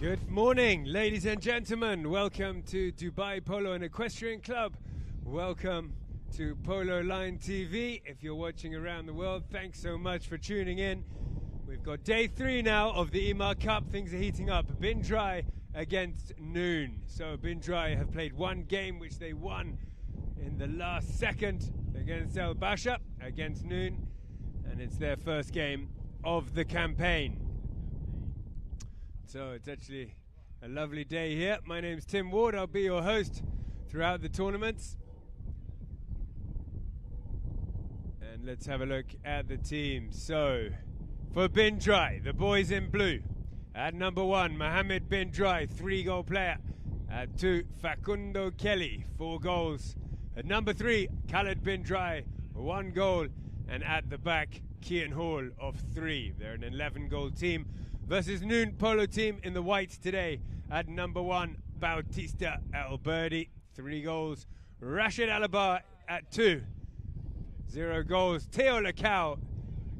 Good morning, ladies and gentlemen. Welcome to Dubai Polo and Equestrian Club. Welcome to Polo Line TV. If you're watching around the world, thanks so much for tuning in. We've got day 3 now of the Emaar Cup. Things are heating up. Bin Dry against Noon. So Bin Dry have played one game, which they won in the last second against El Basha, against Noon. And it's their first game of the campaign. So it's actually a lovely day here. My name's Tim Ward. I'll be your host throughout the tournaments. And let's have a look at the team. So for Bin Dry, the boys in blue. At number 1, Mohammed Bin Dry, 3-goal player. At 2, Facundo Kelly, 4 goals. At number 3, Khaled Bin Dry, 1 goal. And at the back, Kian Hall of 3. They're an 11-goal team versus Noon Polo team in the white today. At number 1, Bautista Alberdi, 3 goals. Rashid Alabar at 2, 0 goals. Teo Lacau,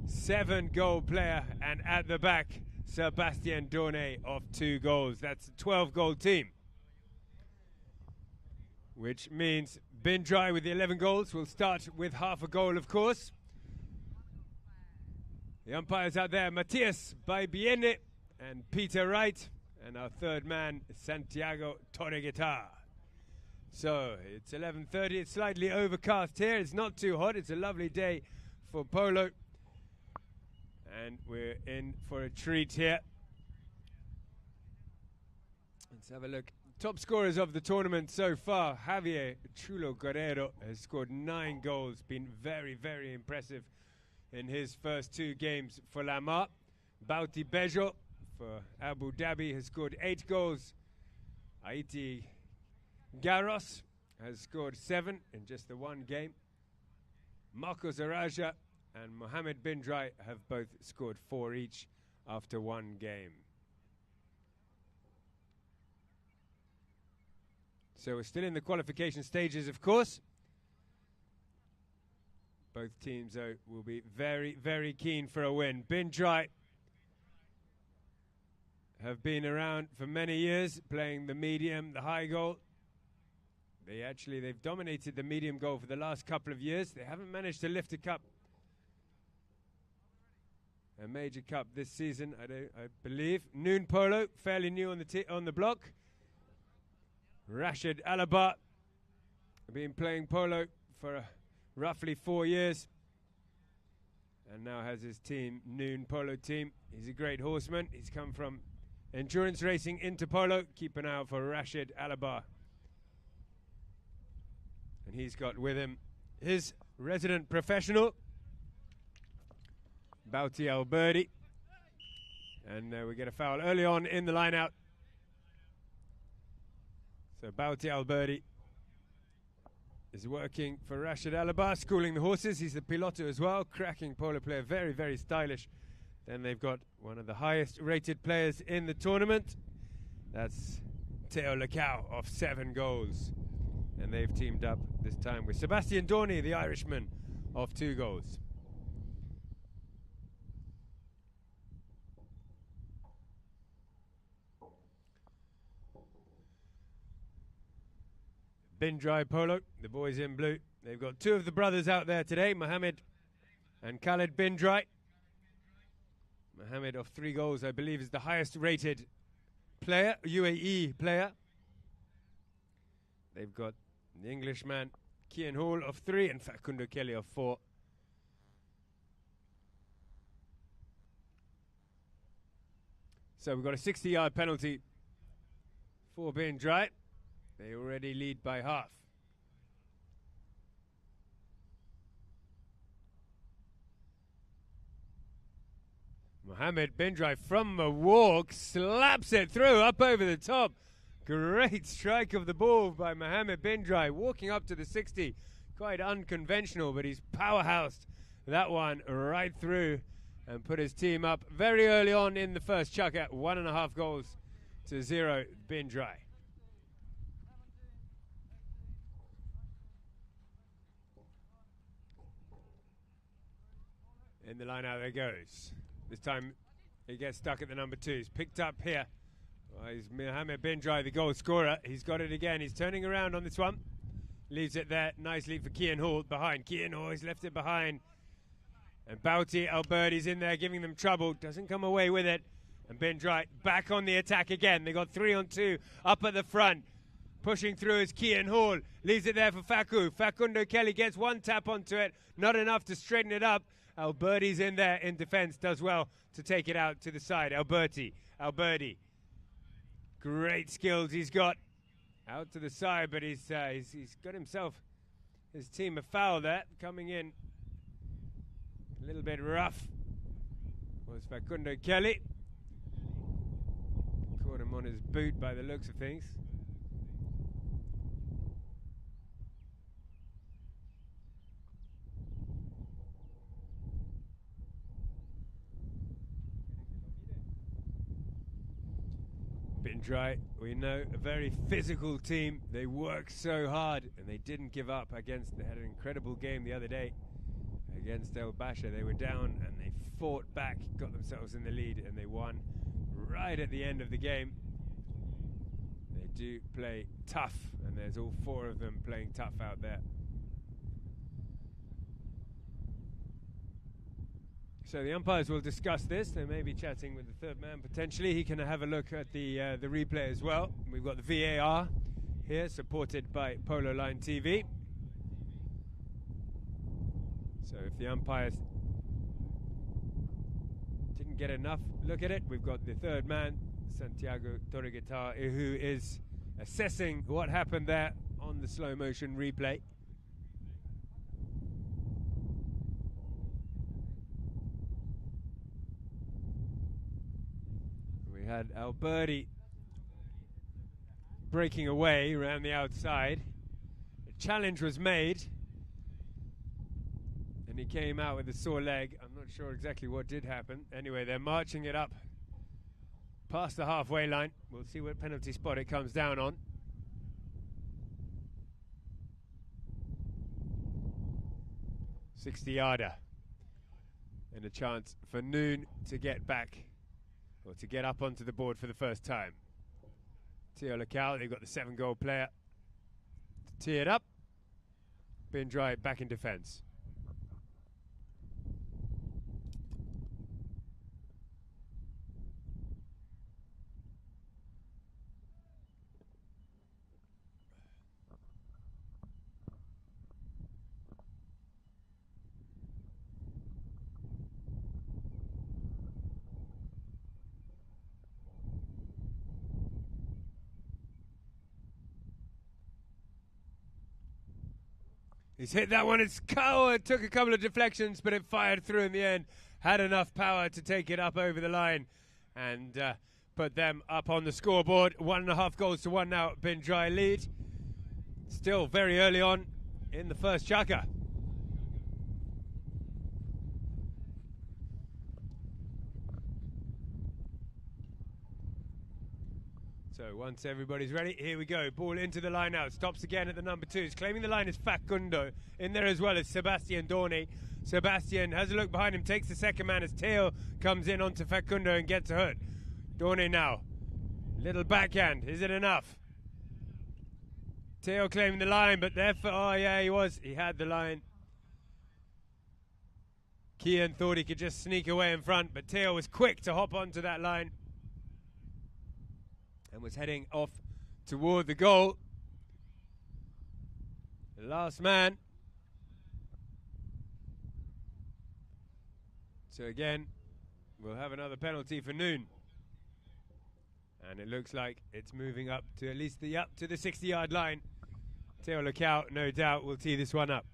7-goal player. And at the back, Sebastian Dorne of 2 goals. That's a 12-goal team. Which means Bin Dry with the 11 goals will start with half a goal, of course. The umpires out there, Matias Baibiene and Peter Wright. And our third man, Santiago Torreguitar. So, it's 11:30. It's slightly overcast here. It's not too hot. It's a lovely day for polo. And we're in for a treat here. Let's have a look. Top scorers of the tournament so far. Javier Chulo Guerrero has scored 9 goals. Been very, very impressive in his first 2 games for Lamar. Bauti Bejo for Abu Dhabi has scored 8 goals. Haiti Garros has scored 7 in just the 1 game. Marco Zaraja and Mohammed Bin Dry have both scored 4 each after 1 game. So we're still in the qualification stages, of course. Both teams, though, will be very, very keen for a win. Bin Dry have been around for many years, playing the medium, the high goal. They've dominated the medium goal for the last couple of years. They haven't managed to lift a cup, a major cup this season, I believe. Noon Polo, fairly new on the block. Rashid Alabar, been playing polo for roughly 4 years, and now has his team, Noon Polo team. He's a great horseman. He's come from endurance racing into polo. Keep an eye out for Rashid Alabar. And he's got with him his resident professional, Bauti Alberdi. And we get a foul early on in the line out. So Bauti Alberdi is working for Rashid Alabar, schooling the horses. He's the piloto as well, cracking polo player, very, very stylish. Then they've got one of the highest rated players in the tournament. That's Teo Lacau of 7 goals. And they've teamed up this time with Sebastian Dorne, the Irishman, of 2 goals. Bin Dry Polo, the boys in blue. They've got 2 of the brothers out there today, Mohammed and Khaled Bin Dry. Mohammed of 3 goals, I believe, is the highest rated player, UAE player. They've got the Englishman, Kian Hall of 3 and Facundo Kelly of 4. So we've got a 60-yard penalty for Bin Dry. They already lead by half. Mohammed Bin Dry from the walk slaps it through up over the top. Great strike of the ball by Mohammed Bin Dry, walking up to the 60. Quite unconventional, but he's powerhoused that one right through and put his team up very early on in the first chuck at 1.5 goals to 0. Bin Dry. In the line out there goes. This time he gets stuck at the number 2. He's picked up here Well, he's Mohammed bin Dry, the goal scorer. He's got it again. He's turning around on this one. Leaves it there nicely for Kian Hall behind. Kian Hall, he's left it behind. And Bouty Alberti's in there giving them trouble. Doesn't come away with it. And bin Dry back on the attack again. They got 3 on 2 up at the front. Pushing through is Kian Hall. Leaves it there for Faku. Facundo Kelly gets one tap onto it. Not enough to straighten it up. Alberti's in there in defense. Does well to take it out to the side. Alberti. Great skills he's got. Out to the side, but he's got himself, his team, a foul there. Coming in a little bit rough was Facundo Kelly. Caught him on his boot by the looks of things. Bin Dry, we know, a very physical team. They work so hard and they didn't give up against, they had an incredible game the other day against El Basha. They were down and they fought back, got themselves in the lead, and they won right at the end of the game. They do play tough, and there's all 4 of them playing tough out there. So the umpires will discuss this. They may be chatting with the third man potentially. He can have a look at the replay as well. We've got the VAR here, supported by Polo Line TV. So if the umpires didn't get enough look at it, we've got the third man, Santiago Torreguitar, who is assessing what happened there on the slow motion replay. We had Alberti breaking away around the outside. A challenge was made, and he came out with a sore leg. I'm not sure exactly what did happen. Anyway, they're marching it up past the halfway line. We'll see what penalty spot it comes down on. $60-yarder. And a chance for Noon to get back, or to get up onto the board for the first time. Teo Lacal, they've got the 7-goal player to tee it up. Bin Dry back in defence. He's hit that one. It's it took a couple of deflections, but it fired through in the end. Had enough power to take it up over the line and put them up on the scoreboard. 1.5 goals to 1 now. Bin Dry lead. Still very early on in the first chukka. So once everybody's ready, here we go. Ball into the line now. Stops again at the number 2. He's claiming the line is Facundo. In there as well as Sebastian Dorney. Sebastian has a look behind him, takes the second man as Teo comes in onto Facundo and gets hurt. Dorney now. Little backhand. Is it enough? Teo claiming the line, but therefore, oh yeah, he had the line. Kian thought he could just sneak away in front, but Teo was quick to hop onto that line and was heading off toward the goal. The last man. So again, we'll have another penalty for Noon. And it looks like it's moving up to at least the 60-yard line. Teo Lacal, no doubt, will tee this one up.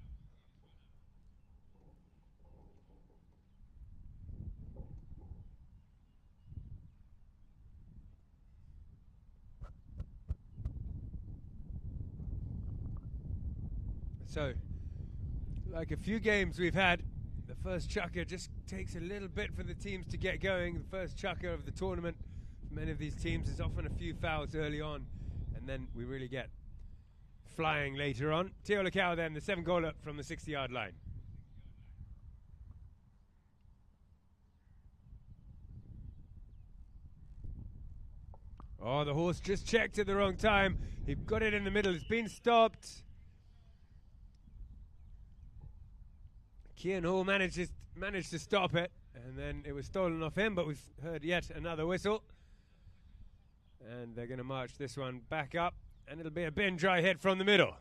So, like a few games we've had, the first chukka just takes a little bit for the teams to get going. The first chukka of the tournament for many of these teams is often a few fouls early on, and then we really get flying later on. Teo Lacal then, the 7-goaler from the 60-yard line. Oh, the horse just checked at the wrong time. He got it in the middle. It's been stopped. Cian Hall managed to stop it, and then it was stolen off him, but we've heard yet another whistle. And they're going to march this one back up, and it'll be a bin dry hit from the middle.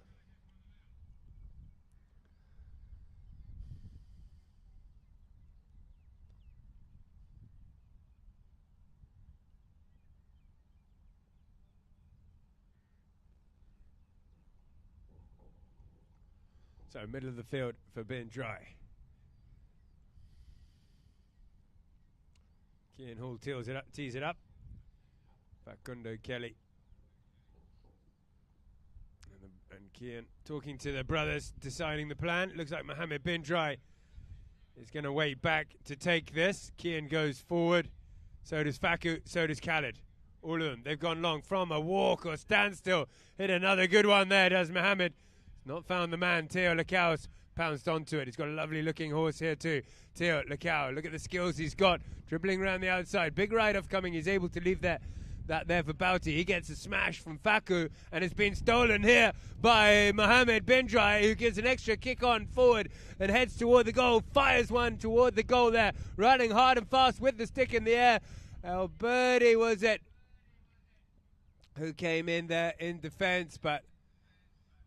So middle of the field for bin dry. Cian Hall tees it up. Facundo Kelly. And Cian talking to the brothers, deciding the plan. Looks like Mohammed bin Dry is going to wait back to take this. Cian goes forward. So does Faku, so does Khalid. All of them, they've gone long from a walk or standstill. Hit another good one there, does Mohammed. Not found the man. Teo Lacau's pounced onto it. He's got a lovely looking horse here too. Teo Lacau, look at the skills he's got. Dribbling around the outside. Big ride off coming. He's able to leave that there for Bouty. He gets a smash from Faku, and it's been stolen here by Mohammed bin Dry, who gives an extra kick on forward and heads toward the goal. Fires one toward the goal there. Running hard and fast with the stick in the air. Alberti was it who came in there in defence, but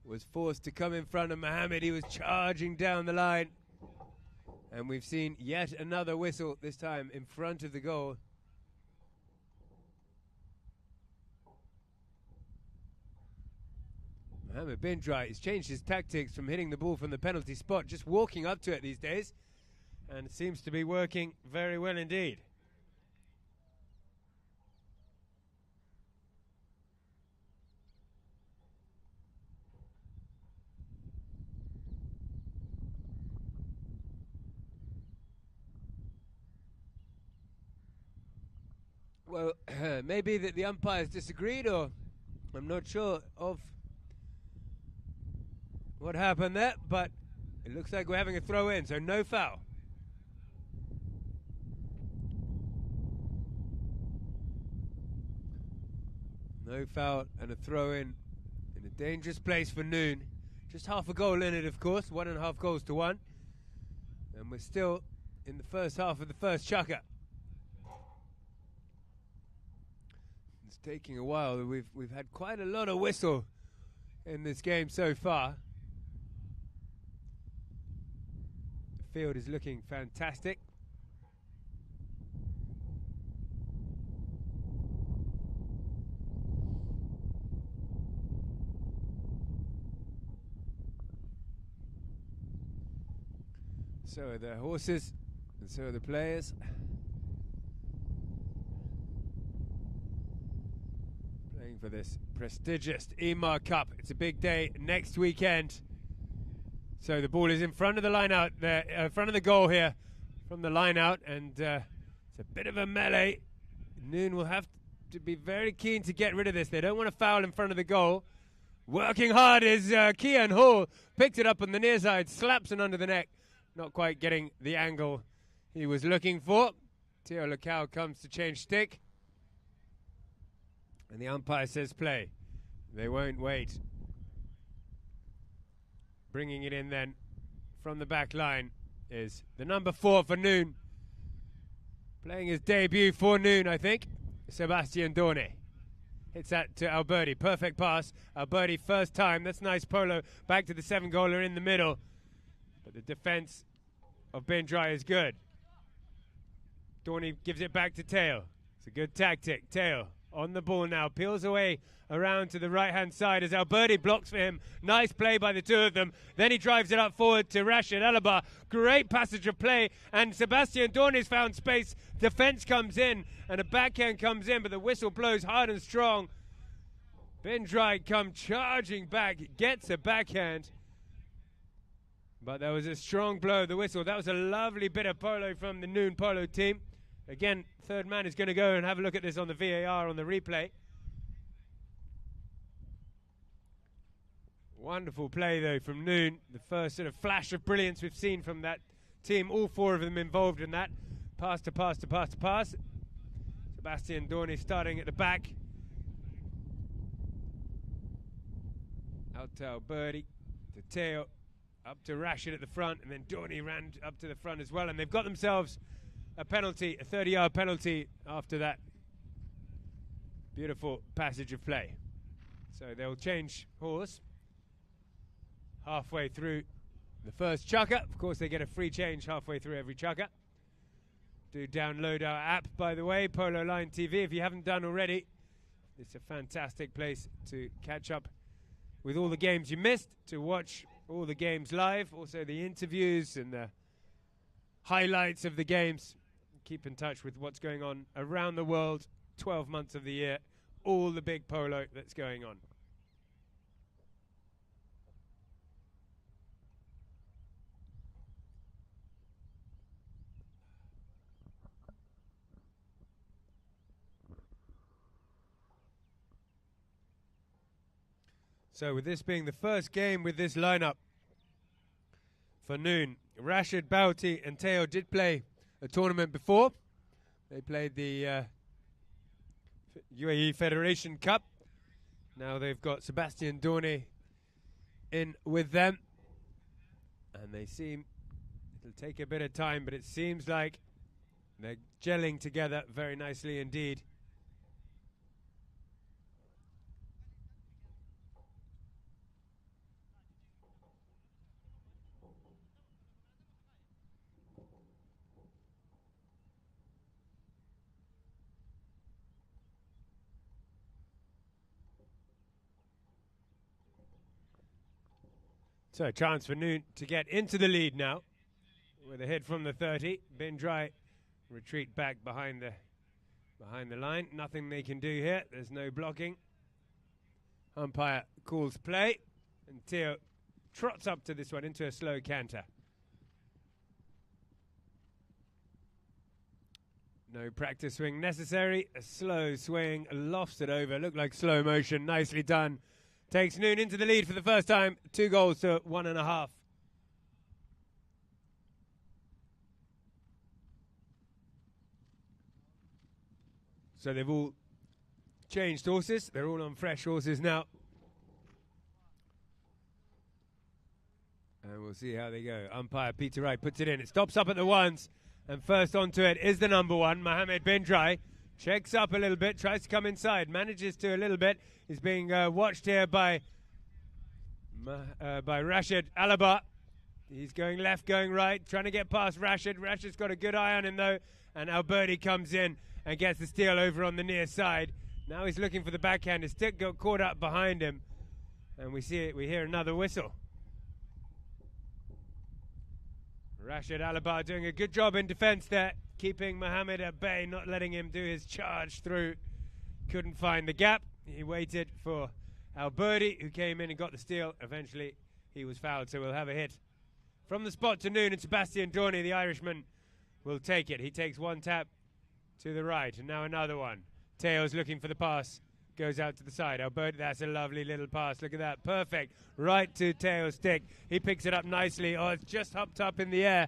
was forced to come in front of Mohammed. He was charging down the line. And we've seen yet another whistle, this time in front of the goal. Mohammed bin Dry has changed his tactics from hitting the ball from the penalty spot, just walking up to it these days. And it seems to be working very well indeed. Well, maybe that the umpires disagreed, or I'm not sure of what happened there, but it looks like we're having a throw in, so no foul. No foul and a throw in a dangerous place for Noon. Just half a goal in it, of course, 1.5 goals to 1. And we're still in the first half of the first chukker. It's taking a while. We've had quite a lot of whistle in this game so far. The field is looking fantastic. So are the horses, and so are the players. Playing for this prestigious Emaar Cup. It's a big day next weekend. So the ball is in front of the line out there, in front of the goal here, from the line out, and it's a bit of a melee. Noon will have to be very keen to get rid of this. They don't want to foul in front of the goal. Working hard is Cian Hall. Picked it up on the near side, slaps it under the neck. Not quite getting the angle he was looking for. Teo Lacau comes to change stick. And the umpire says play. They won't wait. Bringing it in then from the back line is the number 4 for Noon. Playing his debut for Noon, I think. Sebastian Dorne. Hits that to Alberti. Perfect pass. Alberti first time. That's nice polo. Back to the 7-goaler in the middle. But the defense of bin Dry is good. Dorney gives it back to Teo. It's a good tactic. Teo on the ball now. Peels away around to the right-hand side as Alberti blocks for him. Nice play by the two of them. Then he drives it up forward to Rashid Alaba. Great passage of play. And Sebastian Dorney's found space. Defense comes in and a backhand comes in, but the whistle blows hard and strong. Bin Dry come charging back. Gets a backhand. But there was a strong blow of the whistle. That was a lovely bit of polo from the Noon polo team. Again, third man is going to go and have a look at this on the VAR, on the replay. Wonderful play, though, from Noon. The first sort of flash of brilliance we've seen from that team. All 4 of them involved in that. Pass to pass to pass to pass. Sebastian Dorney starting at the back. Out to Alberti, to Teo, up to Rashid at the front, and then Dorney ran up to the front as well, and they've got themselves a penalty, a 30-yard penalty after that beautiful passage of play. So they'll change horse halfway through the first chukker. Of course, they get a free change halfway through every chukker. Do download our app, by the way, Polo Line TV, if you haven't done already. It's a fantastic place to catch up with all the games you missed, to watch all the games live, also the interviews and the highlights of the games. Keep in touch with what's going on around the world, 12 months of the year, all the big polo that's going on. So with this being the first game with this lineup for noon, Rashid, Bauti and Teo did play a tournament before. They played the UAE Federation Cup. Now they've got Sebastian Dorney in with them. And they seem, it'll take a bit of time, but it seems like they're gelling together very nicely indeed. So a chance for Noon to get into the lead now with a hit from the 30. Bin Dry retreat back behind the line. Nothing they can do here. There's no blocking. Umpire calls play, and Teo trots up to this one into a slow canter. No practice swing necessary. A slow swing, lofts it over. Looked like slow motion. Nicely done. Takes Noon into the lead for the first time. 2 goals to 1.5. So they've all changed horses. They're all on fresh horses now. And we'll see how they go. Umpire Peter Wright puts it in. It stops up at the ones. And first onto it is the number 1, Mohammed Bin Dry. Checks up a little bit, tries to come inside, manages to a little bit. He's being watched here by Rashid Alaba. He's going left, going right, trying to get past Rashid. Rashid's got a good eye on him though, and Alberti comes in and gets the steal over on the near side. Now he's looking for the backhand. His stick got caught up behind him, and we see it. We hear another whistle. Rashid Alaba doing a good job in defence there, keeping Mohammed at bay, not letting him do his charge through. Couldn't find the gap. He waited for Alberti, who came in and got the steal. Eventually, he was fouled, so we'll have a hit from the spot to Noon, and Sebastian Dorney, the Irishman, will take it. He takes one tap to the right, and now another one. Teo's looking for the pass. Goes out to the side. Alberti, that's a lovely little pass. Look at that. Perfect. Right to Teo's stick. He picks it up nicely. Oh, it's just hopped up in the air.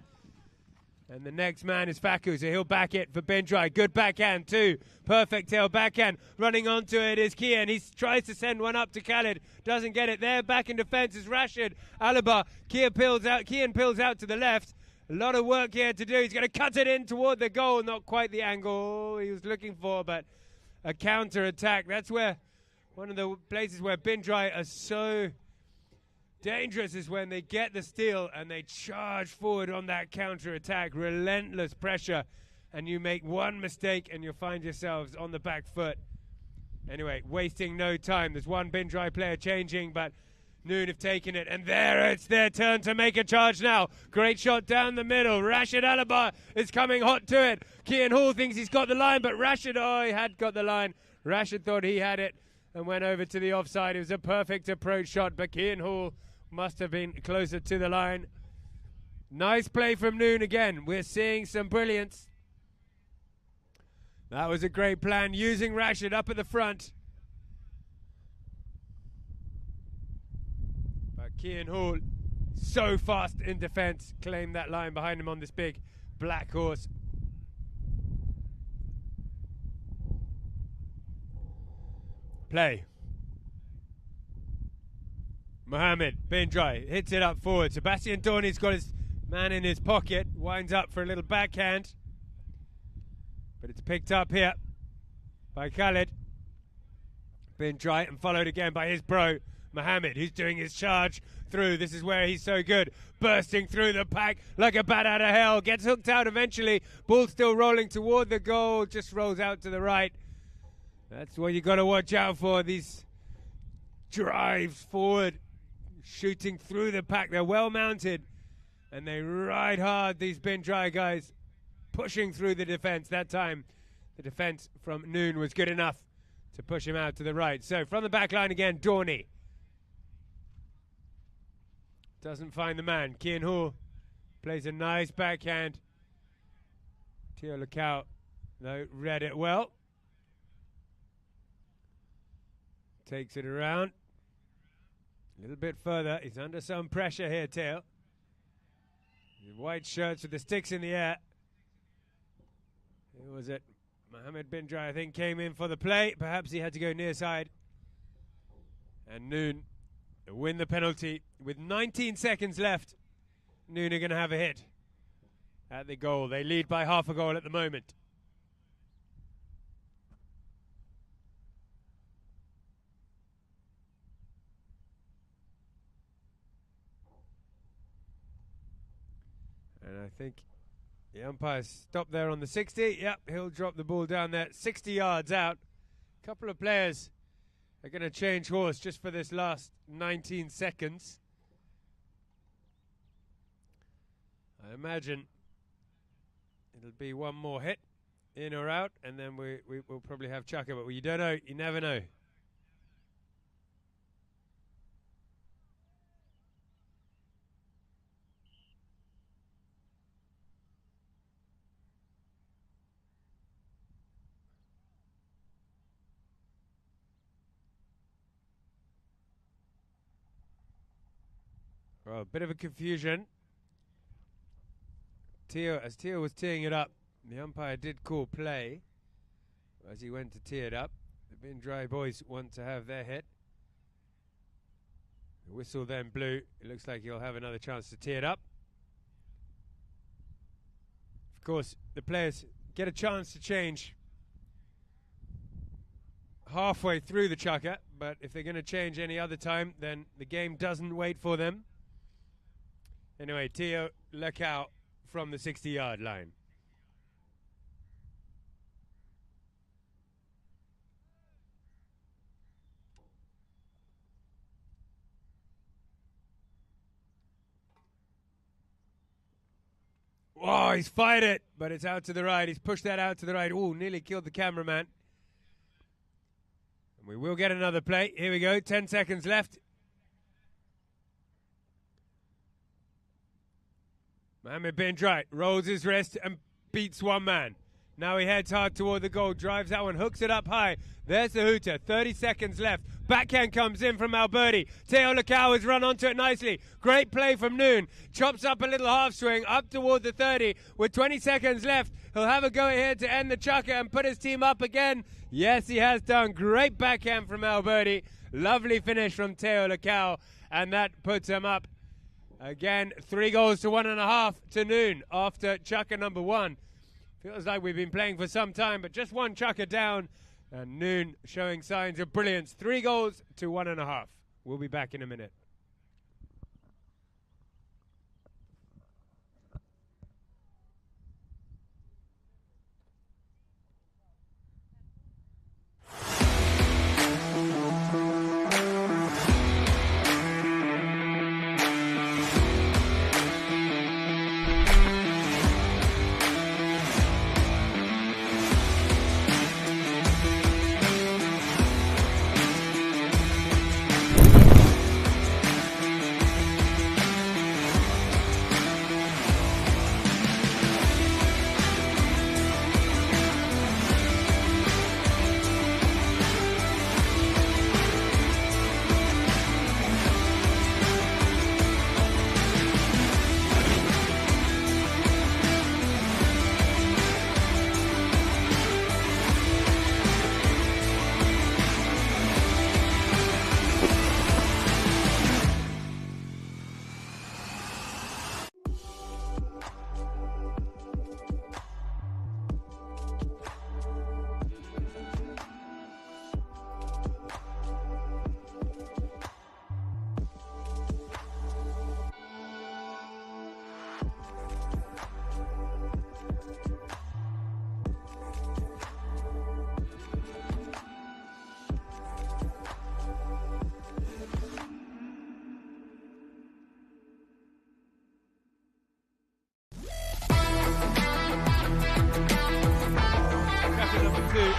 And the next man is Faku, so he'll back it for Bin Dry. Good backhand too. Perfect tail backhand. Running onto it is Kian. He tries to send one up to Khalid. Doesn't get it there. Back in defence is Rashid Alaba. Kian peels out to the left. A lot of work here to do. He's going to cut it in toward the goal. Not quite the angle he was looking for, but a counter attack. That's where one of the places where Bin Dry are so dangerous is when they get the steal and they charge forward on that counter attack. Relentless pressure, and you make one mistake and you'll find yourselves on the back foot. Anyway, wasting no time. There's one Bin Dry player changing, but Noon have taken it, and there it's their turn to make a charge now. Great shot down the middle. Rashid Alaba is coming hot to it. Kian Hall thinks he's got the line, but Rashid, oh, he had got the line. Rashid thought he had it and went over to the offside. It was a perfect approach shot, but Kian Hall must have been closer to the line. Nice play from Noon again. We're seeing some brilliance. That was a great plan, using Rashid up at the front. But Kian Hall, so fast in defence, claimed that line behind him on this big black horse. Play. Mohammed bin Dry hits it up forward. Sebastian Dorney's got his man in his pocket, winds up for a little backhand, but it's picked up here by Khalid bin Dry and followed again by his bro Mohammed, who's doing his charge through. This is where he's so good, bursting through the pack like a bat out of hell, gets hooked out eventually, ball still rolling toward the goal, just rolls out to the right. That's what you got to watch out for, these drives forward, shooting through the pack. They're well mounted and they ride hard, these bin Dry guys, pushing through the defense. That time the defense from Noon was good enough to push him out to the right. So from the back line again, Dorney doesn't find the man. Kian Hall plays a nice backhand. Teo Lacau, though, read it well. Takes it around. A little bit further. He's under some pressure here, Teo. White shirts with the sticks in the air. Who was it? Mohammed bin Dry, I think, came in for the play. Perhaps he had to go near side. And Noon win the penalty with 19 seconds left. Noon are going to have a hit at the goal. They lead by half a goal at the moment. And I think the umpire stopped there on the 60. Yep, he'll drop the ball down there, 60 yards out. A couple of players are going to change horse just for this last 19 seconds. I imagine it'll be one more hit, in or out, and then we'll probably have Chaka, but you don't know, you never know. Well, a bit of a confusion. As Teo was teeing it up, the umpire did call play as he went to tee it up. The bin Dry boys want to have their hit. The whistle then blew. It looks like he'll have another chance to tee it up. Of course, the players get a chance to change halfway through the chukka, but if they're going to change any other time, then the game doesn't wait for them. Anyway, Teo Lacau from the 60-yard line. Oh, he's fired it, but it's out to the right. He's pushed that out to the right. Oh, nearly killed the cameraman. And we will get another play. Here we go, 10 seconds left. Mohammed bin Dry rolls his wrist and beats one man. Now he heads hard toward the goal, drives that one, hooks it up high. There's the hooter, 30 seconds left. Backhand comes in from Alberti. Teo Lacau has run onto it nicely. Great play from Noon. Chops up a little half swing up toward the 30 with 20 seconds left. He'll have a go ahead to end the chukka and put his team up again. Yes, he has done. Great backhand from Alberti. Lovely finish from Teo Lacau, and that puts him up again, 3 goals to 1.5 to Noon after chukka number 1. Feels like we've been playing for some time, but just one chukka down, and Noon showing signs of brilliance. 3 goals to 1.5. We'll be back in a minute.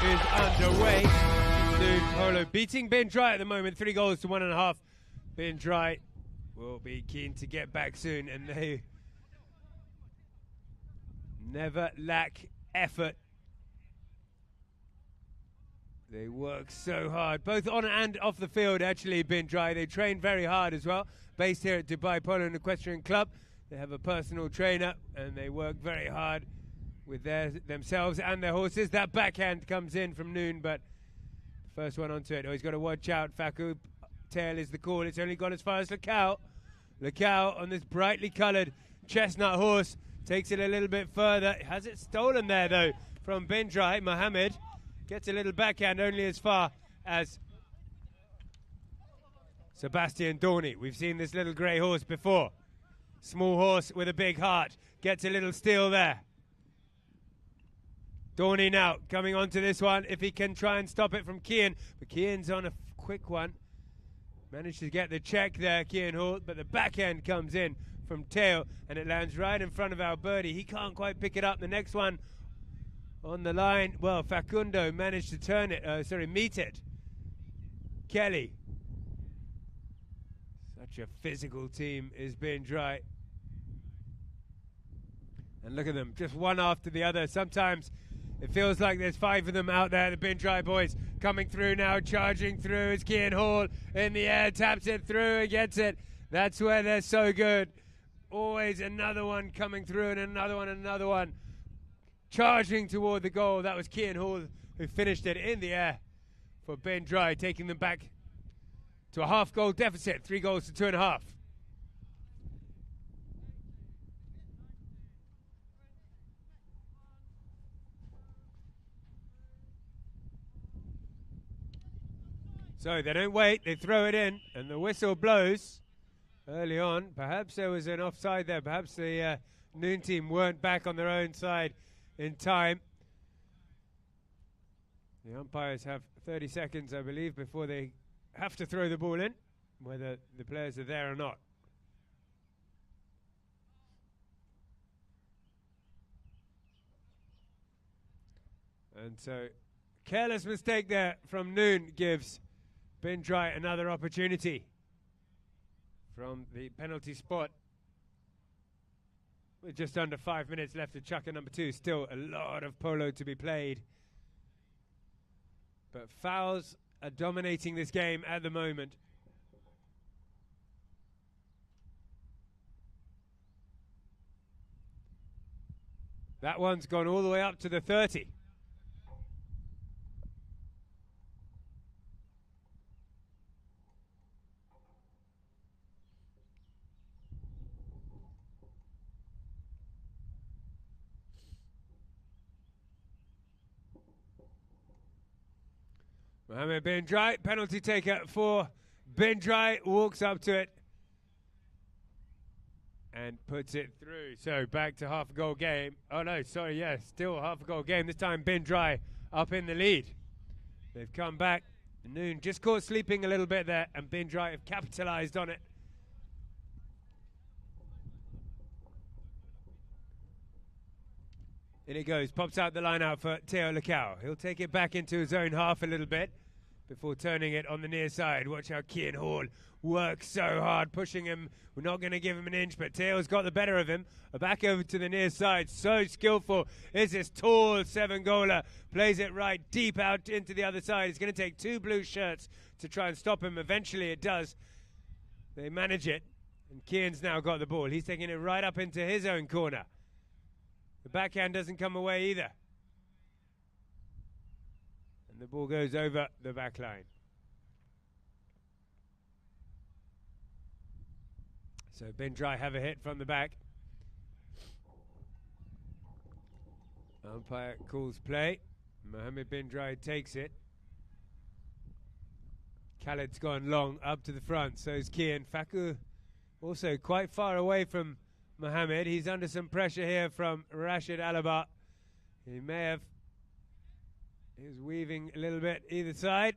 Is underway. Emaar Polo beating Ben Dry at the moment, 3 goals to 1.5. Ben Dry will be keen to get back soon, and they never lack effort. They work so hard, both on and off the field. Actually, Ben Dry, they train very hard as well. Based here at Dubai Polo and Equestrian Club, they have a personal trainer, and they work very hard with themselves and their horses. That backhand comes in from Noon, but first one onto it. Oh, he's got to watch out. Faku, tail is the call. It's only gone as far as Lacau. Lacau on this brightly coloured chestnut horse takes it a little bit further. Has it stolen there, though, from Ben Dry. Mohammed gets a little backhand only as far as Sebastian Dorney. We've seen this little grey horse before. Small horse with a big heart. Gets a little steal there. Dorney now coming onto this one, if he can try and stop it from Kian. But Kian's on a quick one. Managed to get the check there, Kian Hall, but the backhand comes in from Teo, and it lands right in front of Alberti. He can't quite pick it up. The next one on the line, well, Facundo managed to turn it, meet it. Kelly. Such a physical team is Ben Dry. And look at them, just one after the other. Sometimes it feels like there's 5 of them out there. The Ben Dry boys coming through now, charging through. It's Kian Hall in the air, taps it through and gets it. That's where they're so good. Always another one coming through and another one, another one. Charging toward the goal. That was Kian Hall who finished it in the air for Ben Dry, taking them back to a half-goal deficit, 3 goals to 2.5. So they don't wait, they throw it in, and the whistle blows early on. Perhaps there was an offside there. Perhaps the Noon team weren't back on their own side in time. The umpires have 30 seconds, I believe, before they have to throw the ball in, whether the players are there or not. And so, careless mistake there from Noon gives Ben Dry another opportunity from the penalty spot. With just under 5 minutes left to chucker number 2. Still a lot of polo to be played. But fouls are dominating this game at the moment. That one's gone all the way up to the 30. Mohammed Ben Dry, penalty taker for Ben Dry, walks up to it and puts it through. So back to half a goal game. Oh no, sorry, yeah, still half a goal game. This time Ben Dry up in the lead. They've come back. Noon just caught sleeping a little bit there, and Ben Dry have capitalized on it. In it goes, pops out the line out for Teo Lacau. He'll take it back into his own half a little bit before turning it on the near side. Watch how Kian Hall works so hard, pushing him. We're not going to give him an inch, but Teo's got the better of him. Back over to the near side. So skillful is this tall 7-goaler. Plays it right deep out into the other side. It's going to take 2 blue shirts to try and stop him. Eventually it does. They manage it. And Kian's now got the ball. He's taking it right up into his own corner. The backhand doesn't come away either. And the ball goes over the back line. So Ben Dry have a hit from the back. Umpire calls play. Mohammed Ben Dry takes it. Khaled's gone long up to the front. So is Kian. Faku also quite far away from Mohammed. He's under some pressure here from Rashid Alaba. He may have... He's weaving a little bit either side.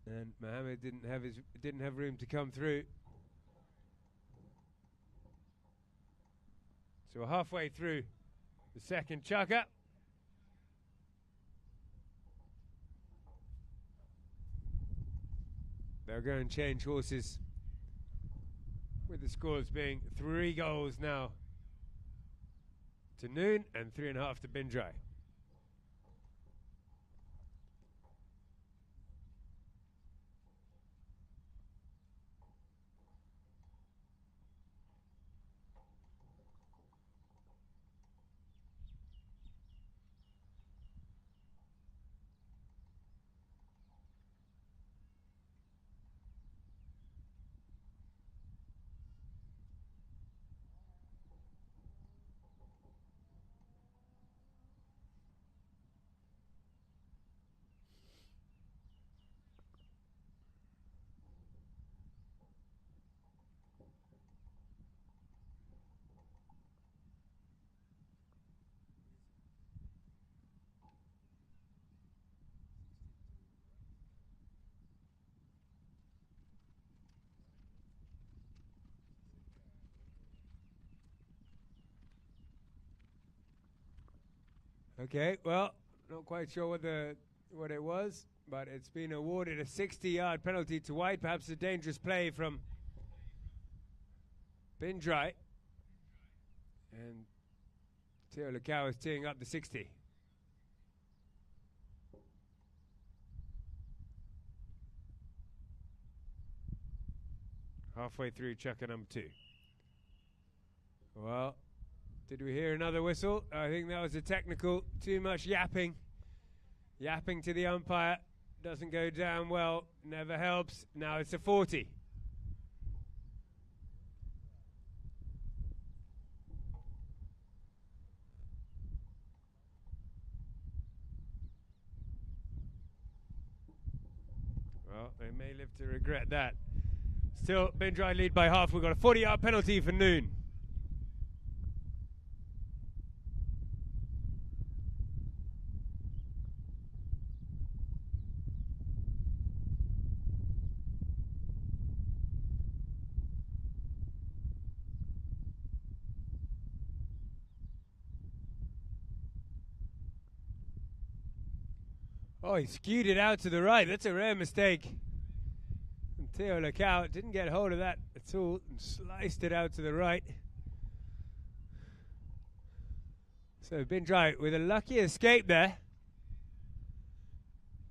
And Mohammed didn't have room to come through. So we're halfway through the second chukker. They'll go and change horses, with the scores being 3 goals now to Noon and 3.5 to Bindrai. Okay, well, not quite sure what it was, but it's been awarded a 60-yard penalty to White. Perhaps a dangerous play from Bindrai. And Teo Lacau is teeing up the 60. Halfway through chukker number 2. Well, did we hear another whistle? I think that was a technical. Too much yapping. Yapping to the umpire. Doesn't go down well. Never helps. Now it's a 40. Well, they may live to regret that. Still, Bindrai lead by half. We've got a 40-yard penalty for Noon. Oh, he skewed it out to the right. That's a rare mistake. And Teo Lacau didn't get hold of that at all and sliced it out to the right. So Bindrai with a lucky escape there.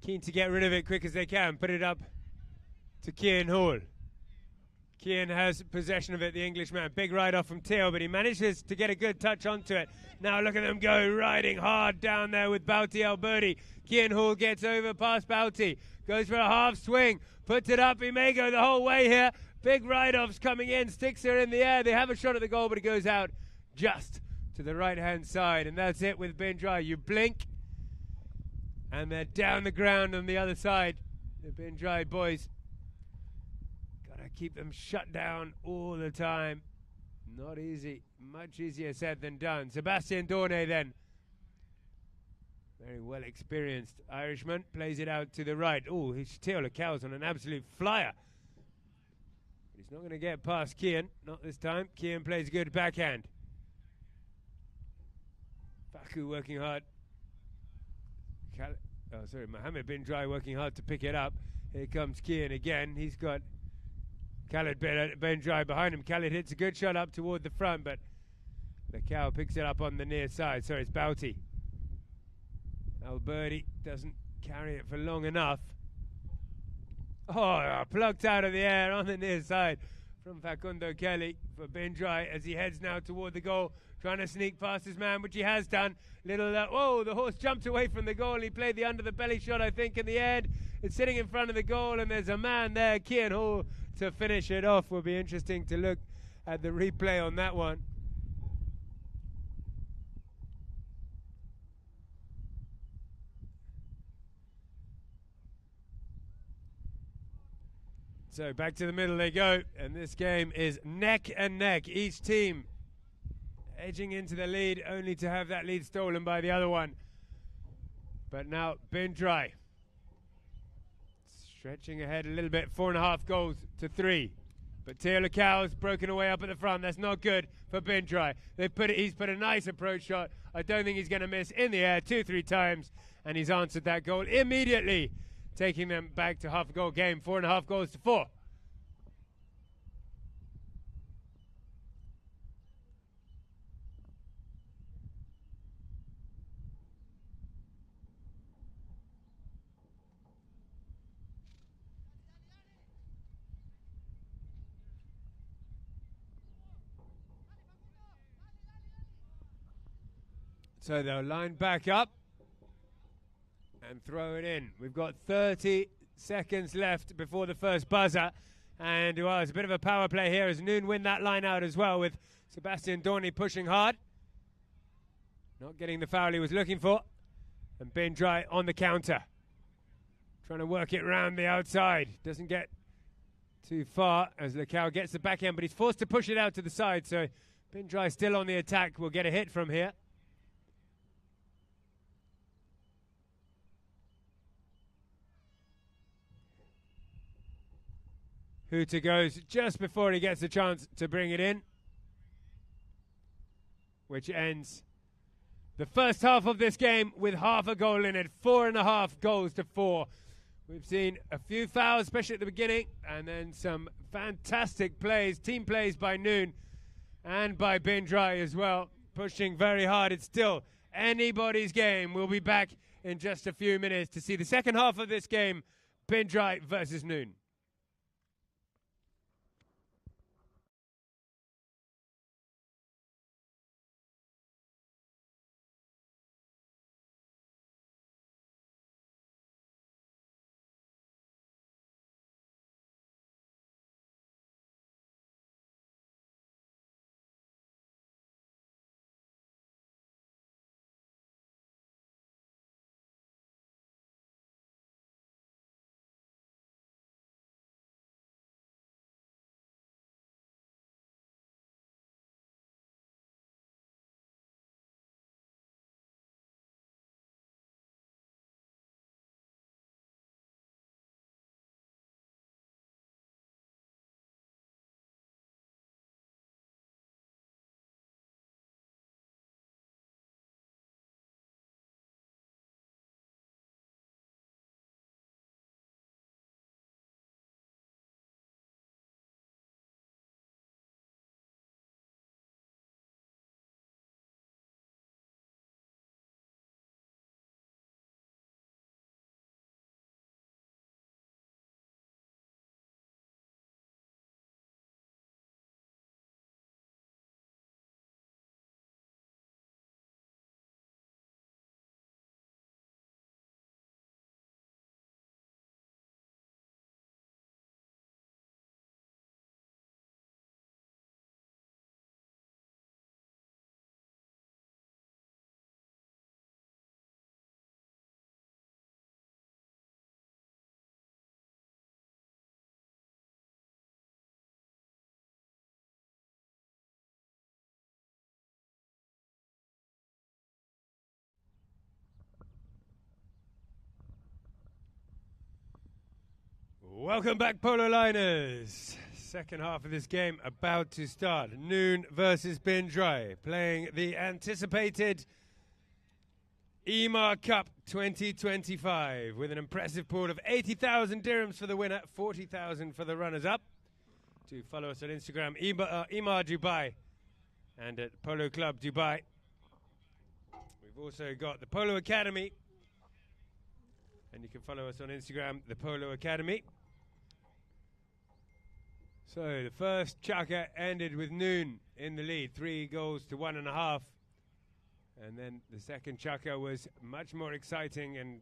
Keen to get rid of it quick as they can. Put it up to Cian Hall. Cian has possession of it, the Englishman. Big ride off from Teo, but he manages to get a good touch onto it. Now look at them go, riding hard down there with Bauti Alberti. Cian Hall gets over past Bauti. Goes for a half swing. Puts it up. He may go the whole way here. Big ride-offs coming in. Sticks her in the air. They have a shot at the goal, but it goes out just to the right-hand side. And that's it with Bindrai. You blink, and they're down the ground on the other side. The Bindrai boys. Keep them shut down all the time. Not easy. Much easier said than done. Sebastian Dornay then. Very well experienced Irishman. Plays it out to the right. Oh, Teo Lacau's on an absolute flyer. He's not going to get past Cian. Not this time. Cian plays good backhand. Faku working hard. Mohammed Bindrai working hard to pick it up. Here comes Cian again. He's got Khaled Bindrai behind him. Khaled hits a good shot up toward the front, but Lacau picks it up on the near side. Sorry, it's Bauti. Alberti doesn't carry it for long enough. Oh, plucked out of the air on the near side from Facundo Kelly for Bindrai as he heads now toward the goal, trying to sneak past his man, which he has done. Whoa, the horse jumped away from the goal. He played the under the belly shot, I think, in the end. It's sitting in front of the goal, and there's a man there, Cian Hall, to finish it off. Will be interesting to look at the replay on that one. So back to the middle they go, and this game is neck and neck. Each team edging into the lead, only to have that lead stolen by the other one. But now Bindrai stretching ahead a little bit, 4.5 goals to 3. But Teolokau's broken away up at the front. That's not good for Bindrai. He's put a nice approach shot. I don't think he's going to miss in the air 2-3 times, and he's answered that goal immediately, taking them back to half a goal game, 4.5 goals to 4. So they'll line back up and throw it in. We've got 30 seconds left before the first buzzer. And well, it's a bit of a power play here as Noon win that line out as well, with Sebastian Dorney pushing hard. Not getting the foul he was looking for. And Bindrai on the counter, trying to work it round the outside. Doesn't get too far as Lecau gets the backhand, but he's forced to push it out to the side. So Bindrai still on the attack. Will get a hit from here. Hooter goes just before he gets a chance to bring it in, which ends the first half of this game with half a goal in it, 4.5 goals to 4. We've seen a few fouls, especially at the beginning, and then some fantastic plays, team plays by Noon and by Bindrai as well, pushing very hard. It's still anybody's game. We'll be back in just a few minutes to see the second half of this game, Bindrai versus Noon. Welcome back, Polo Liners. Second half of this game about to start. Noon versus Bindrai, playing the anticipated Emaar Cup 2025 with an impressive pool of 80,000 dirhams for the winner, 40,000 for the runners-up. Do follow us on Instagram, Emaar Dubai, and at Polo Club Dubai. We've also got the Polo Academy, and you can follow us on Instagram, the Polo Academy. So the first chaka ended with Noon in the lead, 3 goals to 1.5. And then the second chaka was much more exciting, and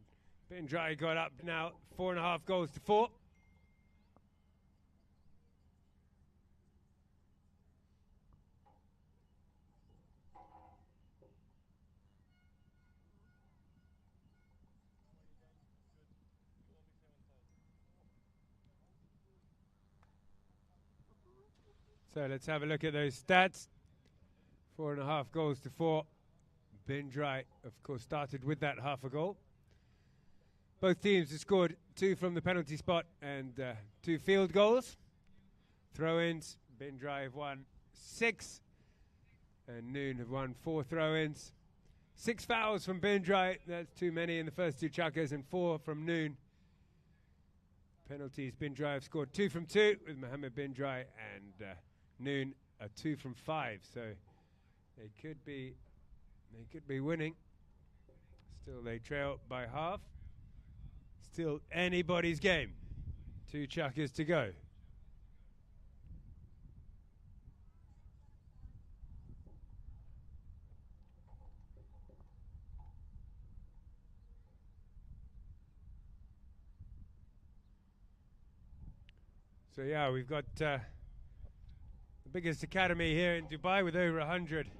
Bindrai got up now 4.5 goals to 4. So let's have a look at those stats. 4.5 goals to 4. Bin Dry, of course, started with that half a goal. Both teams have scored 2 from the penalty spot and 2 field goals. Throw-ins, Bin Dry have won 6 and Noon have won 4 throw-ins. 6 fouls from Bin Dry, that's too many in the first 2 chukkers, and 4 from Noon. Penalties, Bin Dry have scored 2 from 2 with Mohammed Bin Dry, and Noon are 2 from 5, so they could be winning. Still they trail by half. Still anybody's game. 2 chukkers to go. So yeah, we've got the biggest academy here in Dubai with over 100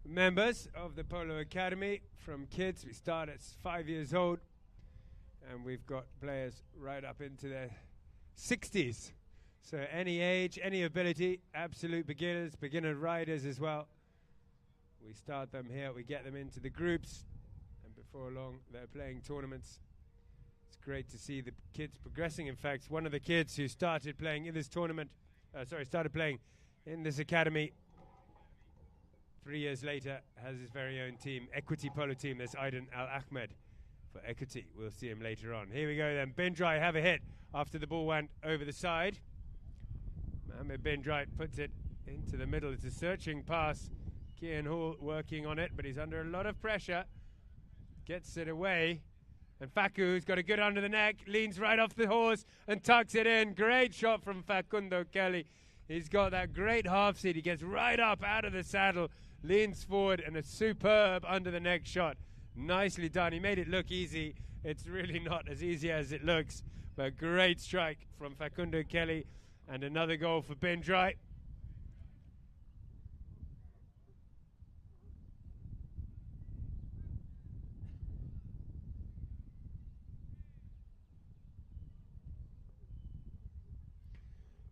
members of the Polo Academy. From kids, we start at 5 years old, and we've got players right up into their 60s. So any age, any ability, absolute beginners, beginner riders as well. We start them here, we get them into the groups, and before long they're playing tournaments. It's great to see the kids progressing. In fact, one of the kids who started playing in this tournament, started playing in this academy 3 years later, has his very own team, Equity Polo team. There's Aidan Al Ahmed for Equity. We'll see him later on. Here we go then. Bin Dry have a hit after the ball went over the side. Mohammed Bin Dry puts it into the middle. It's a searching pass. Kian Hall working on it, but he's under a lot of pressure. Gets it away. And Faku, who's got a good under the neck, leans right off the horse and tucks it in. Great shot from Facundo Kelly. He's got that great half seat. He gets right up out of the saddle, leans forward, and a superb under the neck shot. Nicely done. He made it look easy. It's really not as easy as it looks, but great strike from Facundo Kelly, and another goal for Bin Dry.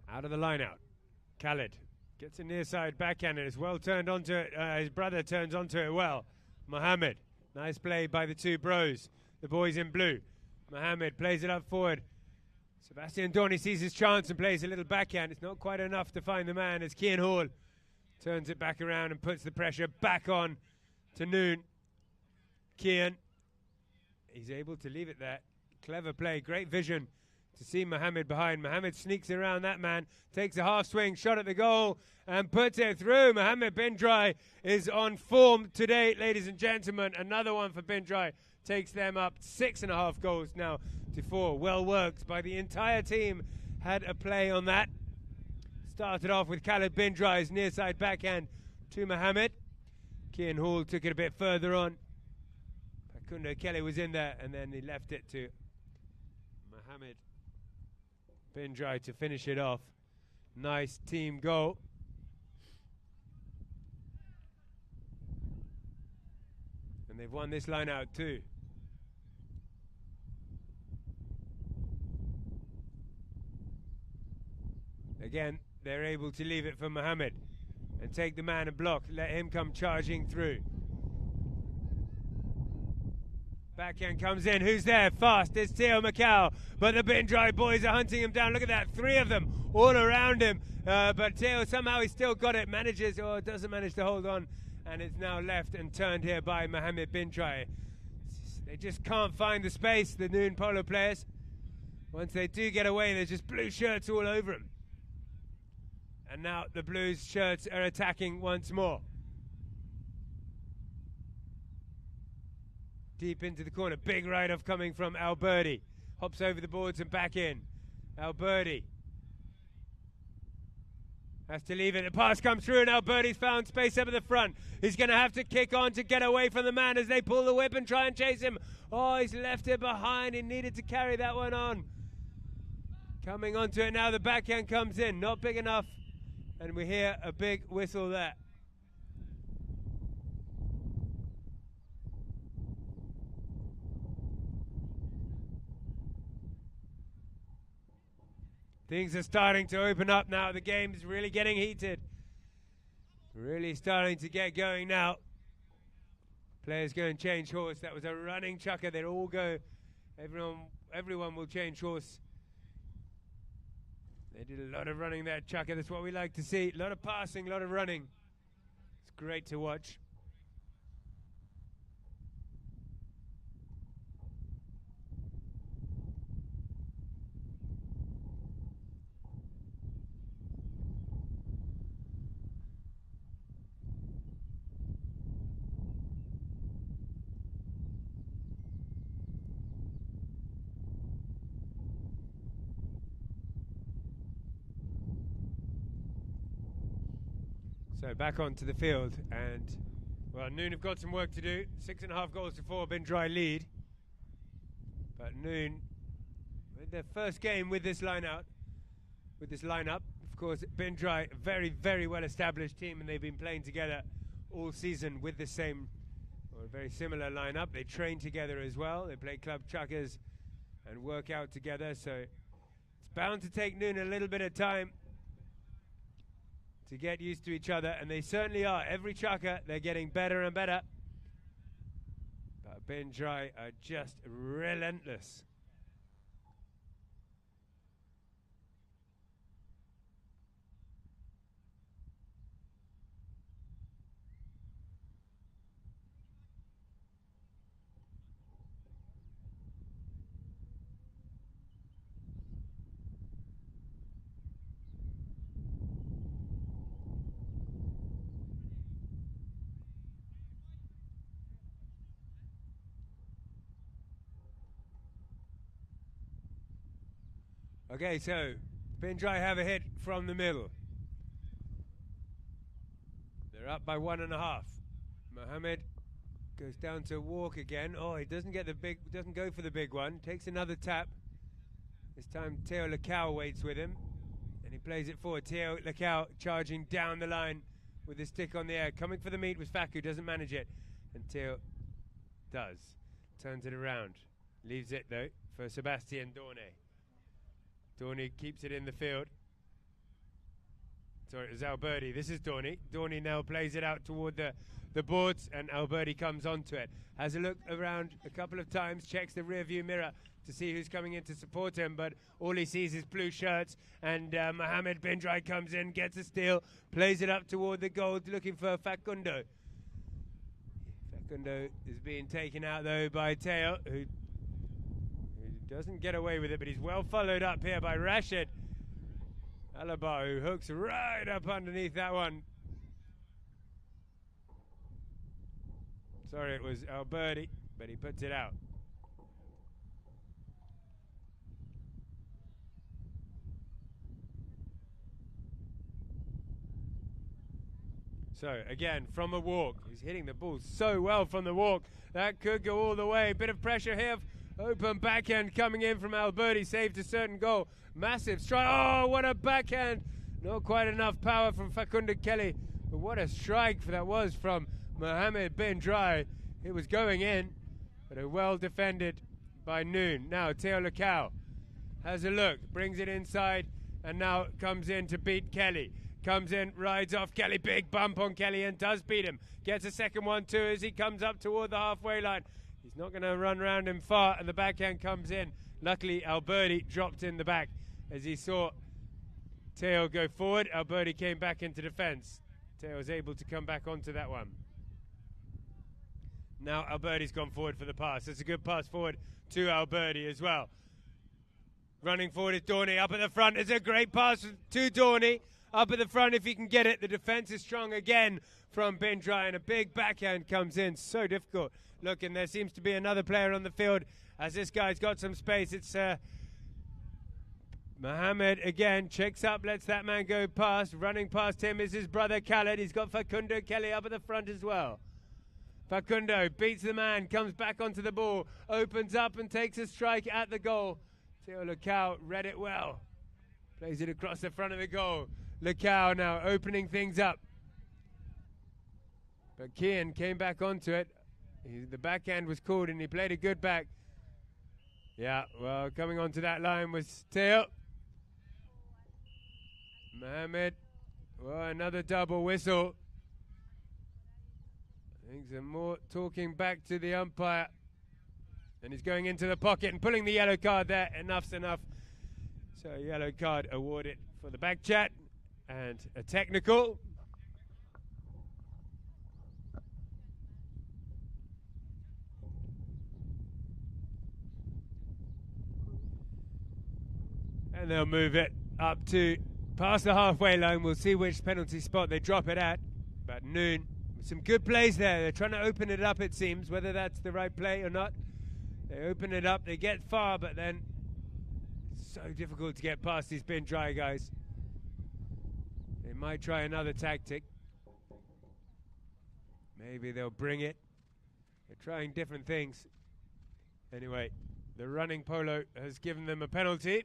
Out of the line out. Khaled gets a near side backhand and is well turned onto it. His brother turns onto it well. Mohammed, nice play by the 2 bros, the boys in blue. Mohammed plays it up forward. Sebastian Dorney sees his chance and plays a little backhand. It's not quite enough to find the man as Kian Hall turns it back around and puts the pressure back on to Noon. Kian, he's able to leave it there. Clever play, great vision to see Mohammed behind. Mohammed sneaks around that man, takes a half swing, shot at the goal, and puts it through. Mohammed Bin Dry is on form today, ladies and gentlemen. Another one for Bin Dry. Takes them up 6.5 goals now to 4. Well worked by the entire team. Had a play on that. Started off with Khaled Bin Dry's near side backhand to Mohammed. Kian Hall took it a bit further on. Facundo Kelly was in there, and then he left it to Mohammed Bin Dry to finish it off. Nice team goal. And they've won this line out too. Again, they're able to leave it for Mohammed and take the man and block. Let him come charging through. Backhand comes in. Who's there? Fast. It's Theo Macau. But the Bin Dry boys are hunting him down. Look at that. 3 of them all around him. But Theo, somehow he's still got it. Manages, or doesn't manage to hold on. And it's now left and turned here by Mohammed Bin Dry. They just can't find the space, the Noon Polo players. Once they do get away, there's just blue shirts all over them. And now the Blues shirts are attacking once more. Deep into the corner. Big ride-off coming from Alberti. Hops over the boards and back in. Alberti has to leave it. The pass comes through and Alberti's found space up at the front. He's going to have to kick on to get away from the man as they pull the whip and try and chase him. Oh, he's left it behind. He needed to carry that one on. Coming onto it now. The backhand comes in. Not big enough. And we hear a big whistle there. Things are starting to open up now. The game is really getting heated. Really starting to get going now. Players go and change horse. That was a running chucker. They all go. Everyone will change horse. They did a lot of running there, chucker. That's what we like to see. A lot of passing, a lot of running. It's great to watch. So back onto the field, and well, Noon have got some work to do. 6.5 goals to 4, Bindrai lead. But Noon, with their first game with this lineup, of course, Bindrai, a very, very well established team, and they've been playing together all season with the same, or a very similar lineup. They train together as well. They play club chuckers and work out together. So it's bound to take Noon a little bit of time to get used to each other, and they certainly are. Every chucker, they're getting better and better. But Bindrai are just relentless. Okay, so Bindrai have a hit from the middle. They're up by 1.5. Mohammed goes down to walk again. Oh, he doesn't go for the big one. Takes another tap. This time Teo Lecao waits with him, and he plays it forward. Teo Lecao charging down the line with his stick on the air. Coming for the meat was Faku, doesn't manage it, and Teo does. Turns it around. Leaves it though for Sebastian Dornay. Dorney keeps it in the field. Sorry, it was Alberti. This is Dorney. Dorney now plays it out toward the boards, and Alberti comes onto it. Has a look around a couple of times, checks the rear view mirror to see who's coming in to support him, but all he sees is blue shirts, and Mohammed Bindrai comes in, gets a steal, plays it up toward the goal, looking for Facundo. Facundo is being taken out, though, by Teo, who doesn't get away with it, but he's well followed up here by Rashid Alaba, who hooks right up underneath that one. Sorry, it was Alberti, but he puts it out. So, again, from a walk. He's hitting the ball so well from the walk. That could go all the way. Bit of pressure here. Open backhand coming in from Alberti, saved a certain goal. Massive strike. Oh, what a backhand. Not quite enough power from Facundo Kelly. But what a strike that was from Mohammed Bindrai. It was going in, but a well defended by Noon. Now Teo Lecao has a look, brings it inside, and now comes in to beat Kelly. Comes in, rides off Kelly. Big bump on Kelly and does beat him. Gets a second one too as he comes up toward the halfway line. He's not going to run around him far, and the backhand comes in. Luckily, Alberti dropped in the back as he saw Teo go forward. Alberti came back into defense. Teo was able to come back onto that one. Now Alberti's gone forward for the pass. It's a good pass forward to Alberti as well. Running forward is Dorney. Up at the front is a great pass to Dorney. Up at the front if he can get it. The defense is strong again from Bindrai, and a big backhand comes in. So difficult. Look, and there seems to be another player on the field as this guy's got some space. It's Mohammed again, checks up, lets that man go past. Running past him is his brother Khaled. He's got Facundo Kelly up at the front as well. Facundo beats the man, comes back onto the ball, opens up and takes a strike at the goal. Teo Lecao read it well. Plays it across the front of the goal. Lecao now opening things up. But Kian came back onto it. The backhand was called and he played a good back. Yeah, well, coming onto that line was Teo. Mohammed, well, another double whistle. Things are more talking back to the umpire. And he's going into the pocket and pulling the yellow card there. Enough's enough. So yellow card awarded for the back chat and a technical. And they'll move it up to past the halfway line. We'll see which penalty spot they drop it at. But Noon, with some good plays there. They're trying to open it up, it seems, whether that's the right play or not. They open it up, they get far, but then it's so difficult to get past these bin dry guys. They might try another tactic. Maybe they'll bring it. They're trying different things. Anyway, the running polo has given them a penalty.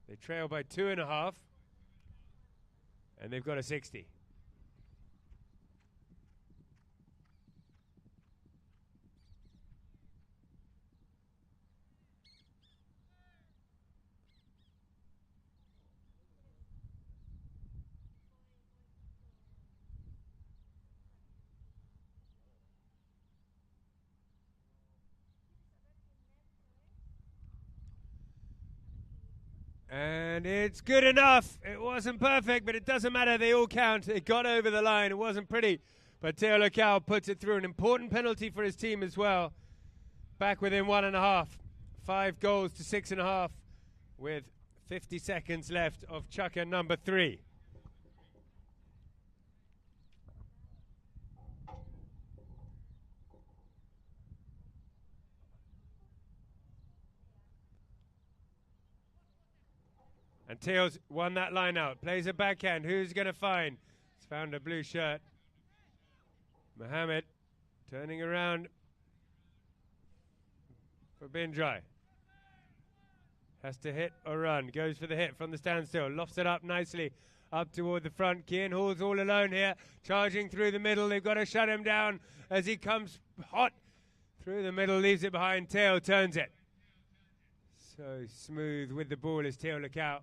They trail by 2.5, and they've got a 60. And it's good enough. It wasn't perfect, but it doesn't matter. They all count. It got over the line. It wasn't pretty, but Teo Lacau puts it through. An important penalty for his team as well. Back within 1.5. 5 goals to 6.5 with 50 seconds left of chukker number 3. And Teo's won that line out. Plays a backhand. Who's going to find? He's found a blue shirt. Mohammed turning around for bin dry. Has to hit or run. Goes for the hit from the standstill. Lofts it up nicely. Up toward the front. Kian Hall's all alone here. Charging through the middle. They've got to shut him down as he comes hot through the middle. Leaves it behind. Teo turns it. So smooth with the ball is Teo Lacau.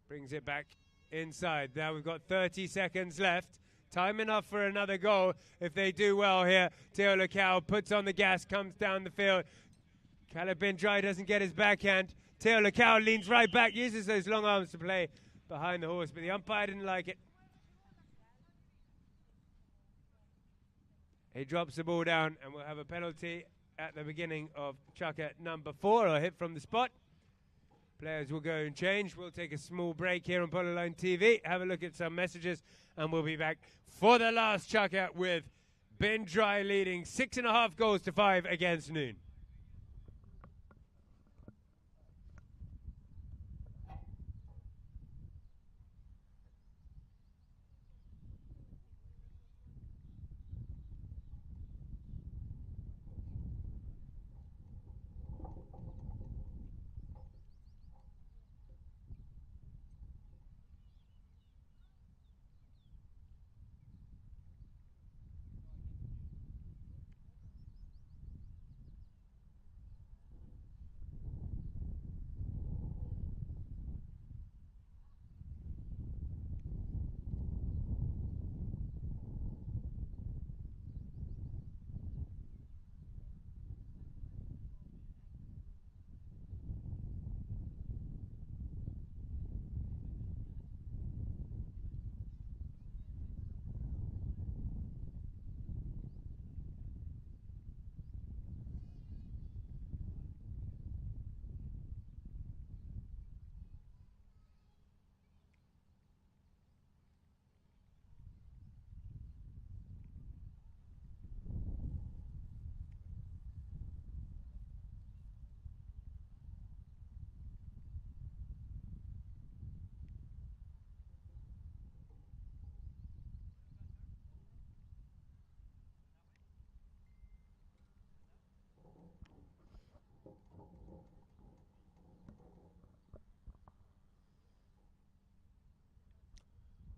Brings it back inside. Now we've got 30 seconds left. Time enough for another goal if they do well here. Teo Lacau puts on the gas, comes down the field. Caleb bin Dry doesn't get his backhand. Teo Lacau leans right back, uses those long arms to play behind the horse, but the umpire didn't like it. He drops the ball down, and we'll have a penalty at the beginning of chukker number 4, or a hit from the spot. Players will go and change. We'll take a small break here on Polo Line TV, have a look at some messages, and we'll be back for the last chukker with bin Dry leading 6.5 goals to 5 against Noon.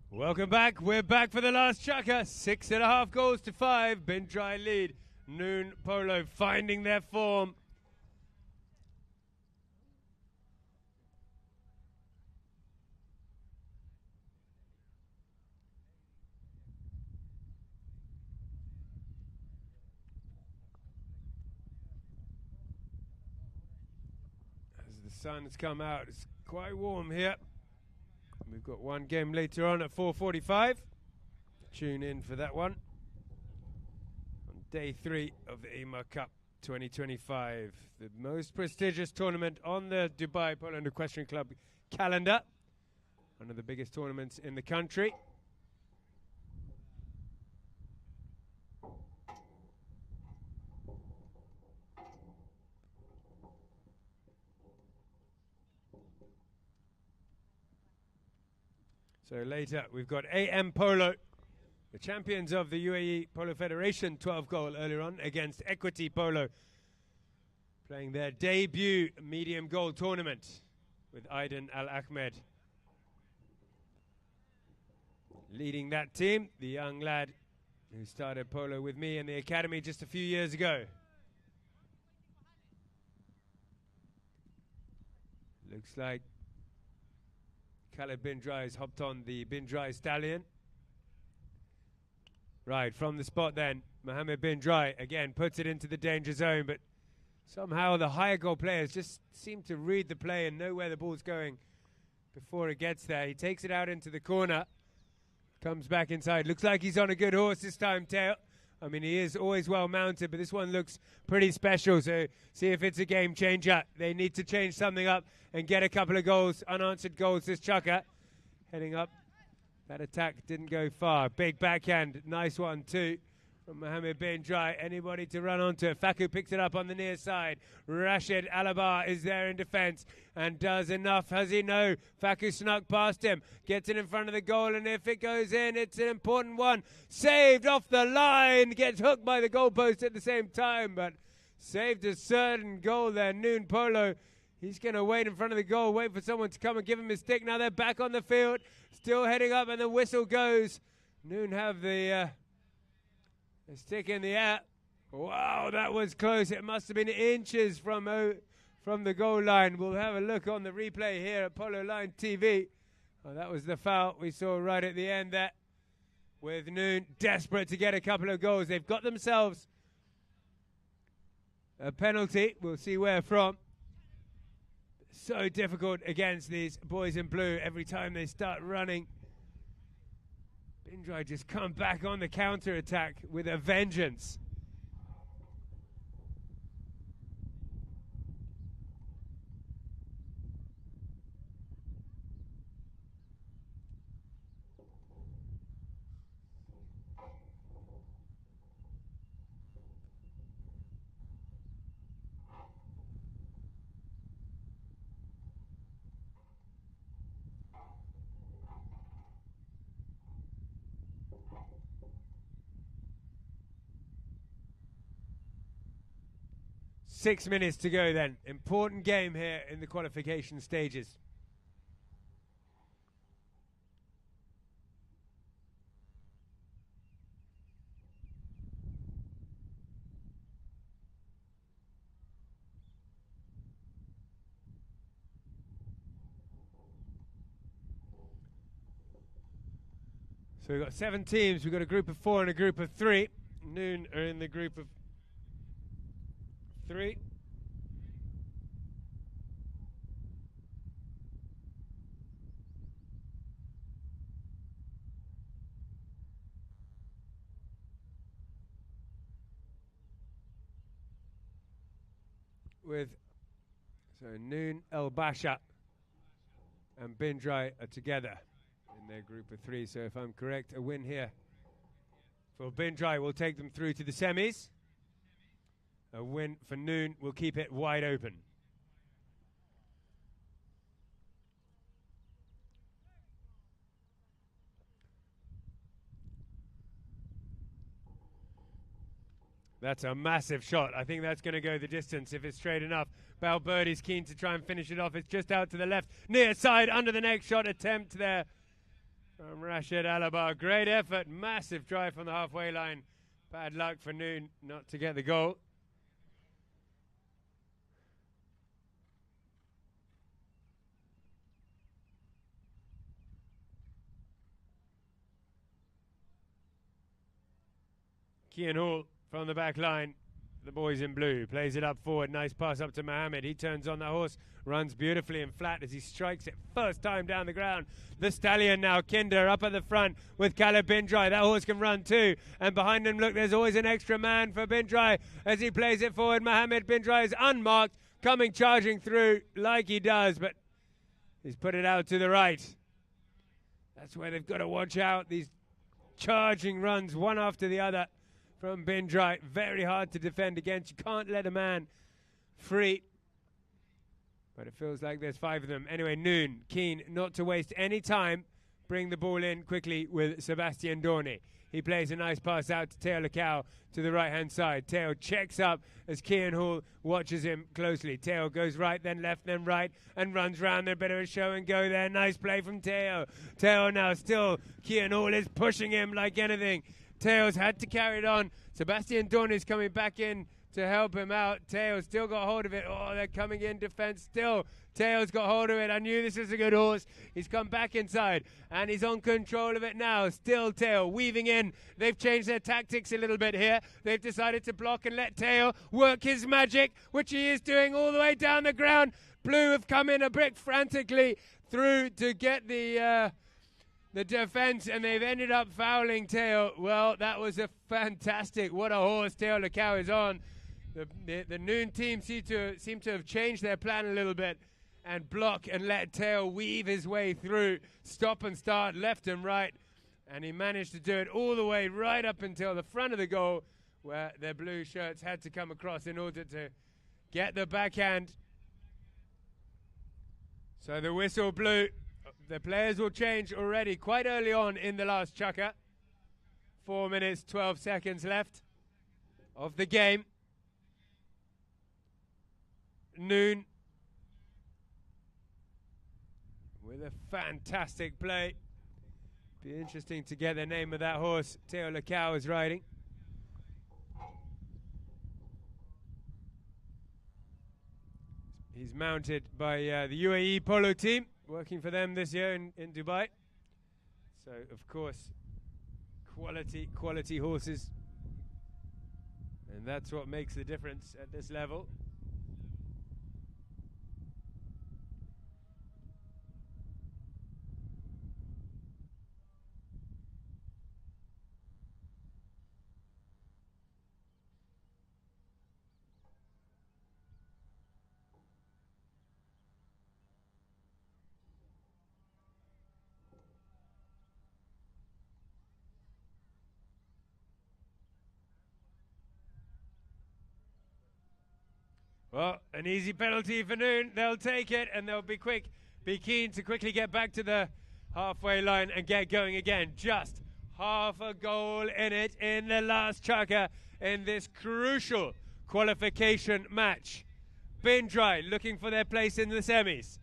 Welcome back. We're back for the last chukker. 6.5 goals to 5. Bin Dry lead. Noon Polo finding their form. as the sun's come out. It's quite warm here. We've got one game later on at 4:45. Tune in for that one. On day 3 of the Emaar Cup 2025, the most prestigious tournament on the Dubai Polo and Equestrian Club calendar. One of the biggest tournaments in the country. So later we've got AM Polo, the champions of the UAE Polo Federation, 12 goal earlier on against Equity Polo, playing their debut medium goal tournament with Aiden Al Ahmed leading that team, the young lad who started polo with me in the academy just a few years ago. Looks like Khaled Bin Dry has hopped on the Bin Dry stallion. Right, from the spot then, Mohammed Bin Dry again puts it into the danger zone, but somehow the higher goal players just seem to read the play and know where the ball's going before it gets there. He takes it out into the corner, comes back inside. Looks like he's on a good horse this time, Tail. I mean, he is always well mounted, but this one looks pretty special, so see if it's a game changer. They need to change something up and get a couple of goals, unanswered goals, this chucker. Heading up, that attack didn't go far. Big backhand, nice one too from Mohammed Bin Dry. Anybody to run onto it. Faku picks it up on the near side. Rashid Alabar is there in defence and does enough. Has he? No. Faku snuck past him. Gets it in front of the goal, and if it goes in, it's an important one. Saved off the line. Gets hooked by the goalpost at the same time, but saved a certain goal there. Noon Polo. He's going to wait in front of the goal, wait for someone to come and give him his stick. Now they're back on the field. Still heading up, and the whistle goes. Noon have the stick in the air. Wow, that was close. It must have been inches from the goal line. We'll have a look on the replay here at Polo Line TV. Oh, that was the foul we saw right at the end there, with Noon desperate to get a couple of goals. They've got themselves a penalty. We'll see where from. So difficult against these boys in blue every time they start running. Bin Dry just come back on the counter-attack with a vengeance. Six minutes to go then. Important game here in the qualification stages. So we've got 7 teams. We've got a group of 4 and a group of 3. Noon are in the group of 3. With Noon, El Basha and Bin Dry are together in their group of 3. So if I'm correct, a win here for Bin Dry will take them through to the semis. A win for Noon will keep it wide open. That's a massive shot. I think that's going to go the distance if it's straight enough. Balberdi's keen to try and finish it off. It's just out to the left. Near side, under the neck shot attempt there from Rashid Alabar. Great effort. Massive drive from the halfway line. Bad luck for Noon not to get the goal. Kian Hall from the back line. the boys in blue. Plays it up forward. Nice pass up to Mohammed. He turns on the horse. Runs beautifully and flat as he strikes it first time down the ground. The stallion now, Kinder, up at the front with Caleb Bindrai. That horse can run too. And behind him, look, there's always an extra man for Bindrai as he plays it forward. Mohammed Bindrai is unmarked, coming charging through like he does, but he's put it out to the right. That's where they've got to watch out. These charging runs, one after the other from Bindrai. Very hard to defend against. You can't let a man free. But it feels like there's 5 of them. Anyway, Noon, keen not to waste any time. Bring the ball in quickly with Sebastian Dorney. He plays a nice pass out to Teo Lecao to the right-hand side. Teo checks up as Kian Hall watches him closely. Teo goes right, then left, then right, and runs round. A bit of a show and go there. Nice play from Teo. Teo now still. Kian Hall is pushing him like anything. Teo's had to carry it on. Sebastian Dorney's coming back in to help him out. Teo's still got hold of it. Oh, they're coming in defense still. Teo's got hold of it. I knew this was a good horse. He's come back inside, and he's on control of it now. Still Teo weaving in. They've changed their tactics a little bit here. They've decided to block and let Teo work his magic, which he is doing all the way down the ground. Blue have come in a bit frantically through to get the defense, and they've ended up fouling Teo. Well, that was a fantastic. What a horse Teo Lecao is on. The Noon team seem to have changed their plan a little bit and block and let Teo weave his way through, stop and start left and right, and he managed to do it all the way right up until the front of the goal where their blue shirts had to come across in order to get the backhand. So the whistle blew. The players will change already quite early on in the last chukker. 4 minutes, 12 seconds left of the game. Noon with a fantastic play. Be interesting to get the name of that horse Teo Lecao is riding. He's mounted by the UAE Polo team, working for them this year in Dubai. So, of course, quality horses. And that's what makes the difference at this level. Well, an easy penalty for Noon. They'll take it, and they'll be keen to quickly get back to the halfway line and get going again. Just half a goal in it in the last chukker in this crucial qualification match. Bindrai looking for their place in the semis.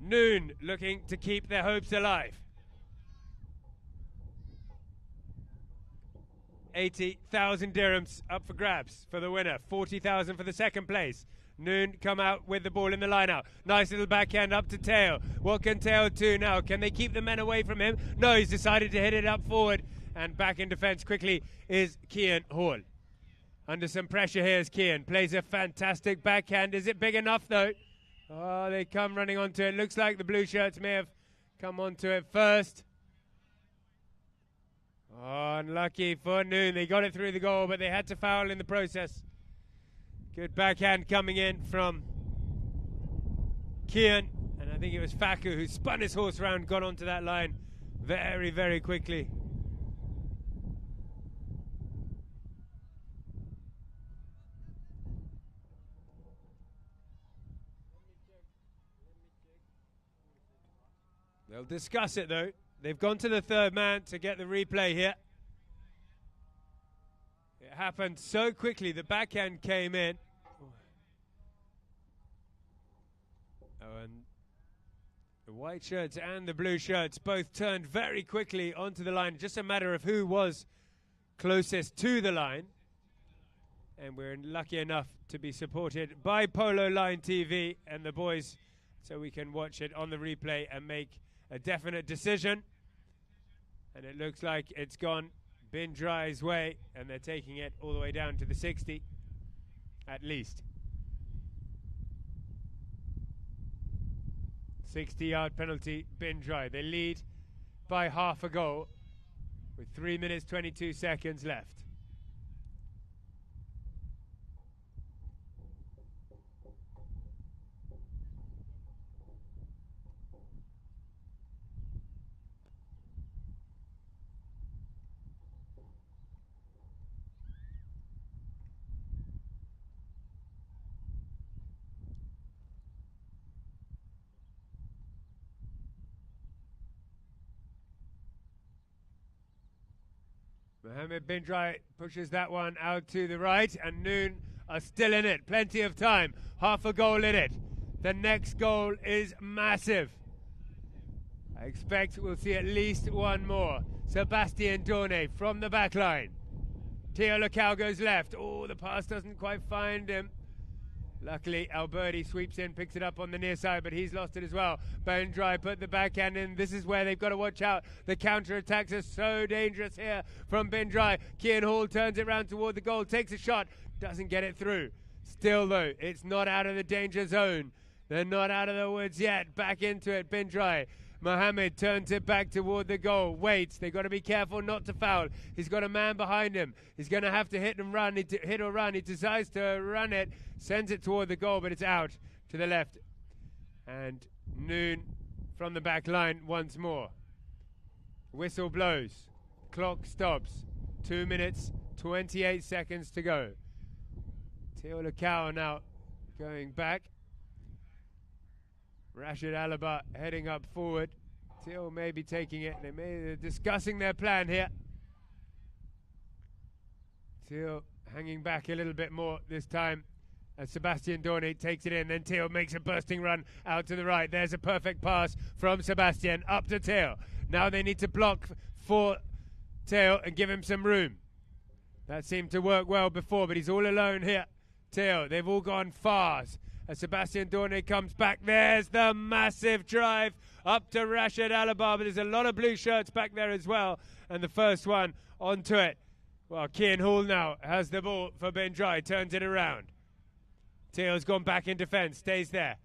Noon looking to keep their hopes alive. 80,000 dirhams up for grabs for the winner. 40,000 for the second place. Noon come out with the ball in the line out. Nice little backhand up to Teo. What can Teo do now? Can they keep the men away from him? No, he's decided to hit it up forward. And back in defense quickly is Kian Hall. Under some pressure here is Kian. Plays a fantastic backhand. Is it big enough though? Oh, they come running onto it. Looks like the blue shirts may have come onto it first. Oh, unlucky for Noon. They got it through the goal, but they had to foul in the process. Good backhand coming in from Kian. And I think it was Faku who spun his horse around, got onto that line very, very quickly. They'll discuss it though. They've gone to the third man to get the replay here. It happened so quickly, the backhand came in. Oh, and the white shirts and the blue shirts both turned very quickly onto the line. Just a matter of who was closest to the line. And we're lucky enough to be supported by Polo Line TV and the boys, so we can watch it on the replay and make a definite decision. And it looks like it's gone Bin Dry's way, and they're taking it all the way down to the 60, at least. 60-yard penalty, Bin Dry. They lead by half a goal with 3 minutes 22 seconds left. Mohammed Bin Dry pushes that one out to the right, and Noon are still in it. Plenty of time. Half a goal in it. The next goal is massive. I expect we'll see at least one more. Sebastian Dorne from the back line. Theo Lacau goes left. Oh, the pass doesn't quite find him. Luckily, Alberti sweeps in, picks it up on the near side, but he's lost it as well. Bin Dry put the backhand in. This is where they've got to watch out. The counter-attacks are so dangerous here from Bin Dry. Kian Hall turns it round toward the goal, takes a shot, doesn't get it through. Still, though, it's not out of the danger zone. They're not out of the woods yet. Back into it, Bin Dry. Mohammed turns it back toward the goal. Waits. They've got to be careful not to foul. He's got a man behind him. He's going to have to hit and run. Hit or run. He decides to run it. Sends it toward the goal, but it's out to the left. And Noon from the back line once more. Whistle blows. Clock stops. 2 minutes, 28 seconds to go. Theo Lacau now going back. Rashid Alaba heading up forward. Theo may be taking it. They're discussing their plan here. Theo hanging back a little bit more this time as Sebastian Dorne takes it in. Then Theo makes a bursting run out to the right. There's a perfect pass from Sebastian up to Theo. Now they need to block for Theo and give him some room. That seemed to work well before, but he's all alone here. Theo, they've all gone fast. As Sebastian Dorne comes back, there's the massive drive up to Rashid Alaba, but there's a lot of blue shirts back there as well. And the first one onto it. Well, Kian Hall now has the ball for Bin Dry, turns it around. Theo's gone back in defence, stays there.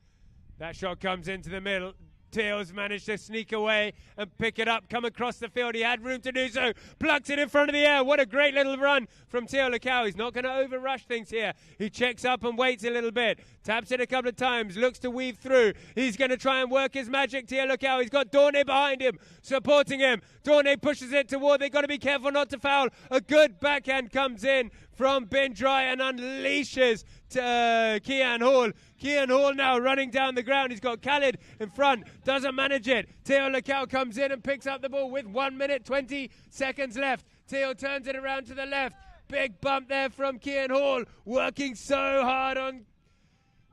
That shot comes into the middle. Theo's managed to sneak away and pick it up, come across the field. He had room to do so. Plucks it in front of the air. What a great little run from Theo Lacau. He's not going to overrush things here. He checks up and waits a little bit. Taps it a couple of times. Looks to weave through. He's going to try and work his magic, Theo Lacau. He's got Dorne behind him, supporting him. Dorne pushes it toward. They've got to be careful not to foul. A good backhand comes in from Bin Dry and unleashes Kian Hall. Kian Hall now running down the ground. He's got Khalid in front. Doesn't manage it. Theo Lacau comes in and picks up the ball with 1 minute 20 seconds left. Theo turns it around to the left. Big bump there from Kian Hall. Working so hard on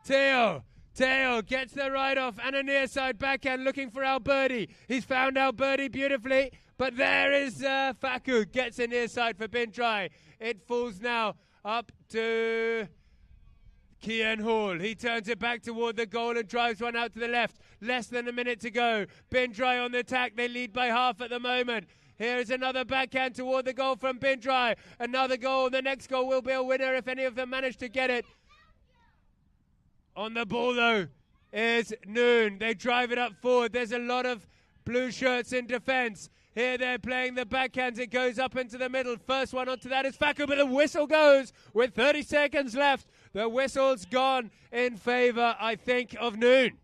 Theo. Theo gets the right off and a near side backhand looking for Alberti. He's found Alberti beautifully. But there is Faku. Gets a near side for Bin Dry. It falls now up to Kian Hall. He turns it back toward the goal and drives one out to the left. Less than a minute to go. Bin Dry on the attack. They lead by half at the moment. Here's another backhand toward the goal from Bin Dry. Another goal. The next goal will be a winner if any of them manage to get it. On the ball, though, is Noon. They drive it up forward. There's a lot of blue shirts in defence. Here they're playing the backhands. It goes up into the middle. First one onto that is Faku, but the whistle goes with 30 seconds left. The whistle's gone in favour, I think, of Noon.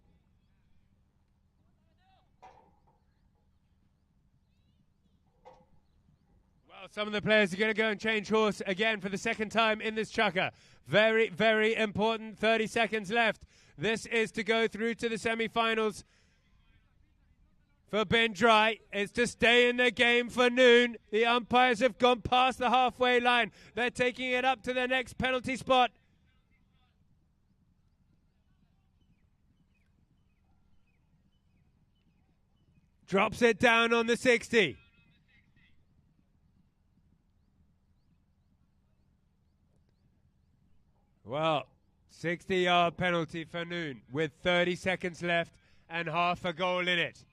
Well, some of the players are going to go and change horse again for the second time in this chukker. Very, very important 30 seconds left. This is to go through to the semi-finals. For Bin Dry, it's to stay in the game for Noon. The umpires have gone past the halfway line. They're taking it up to the next penalty spot. Drops it down on the 60. Well, 60-yard penalty for Noon with 30 seconds left and half a goal in it.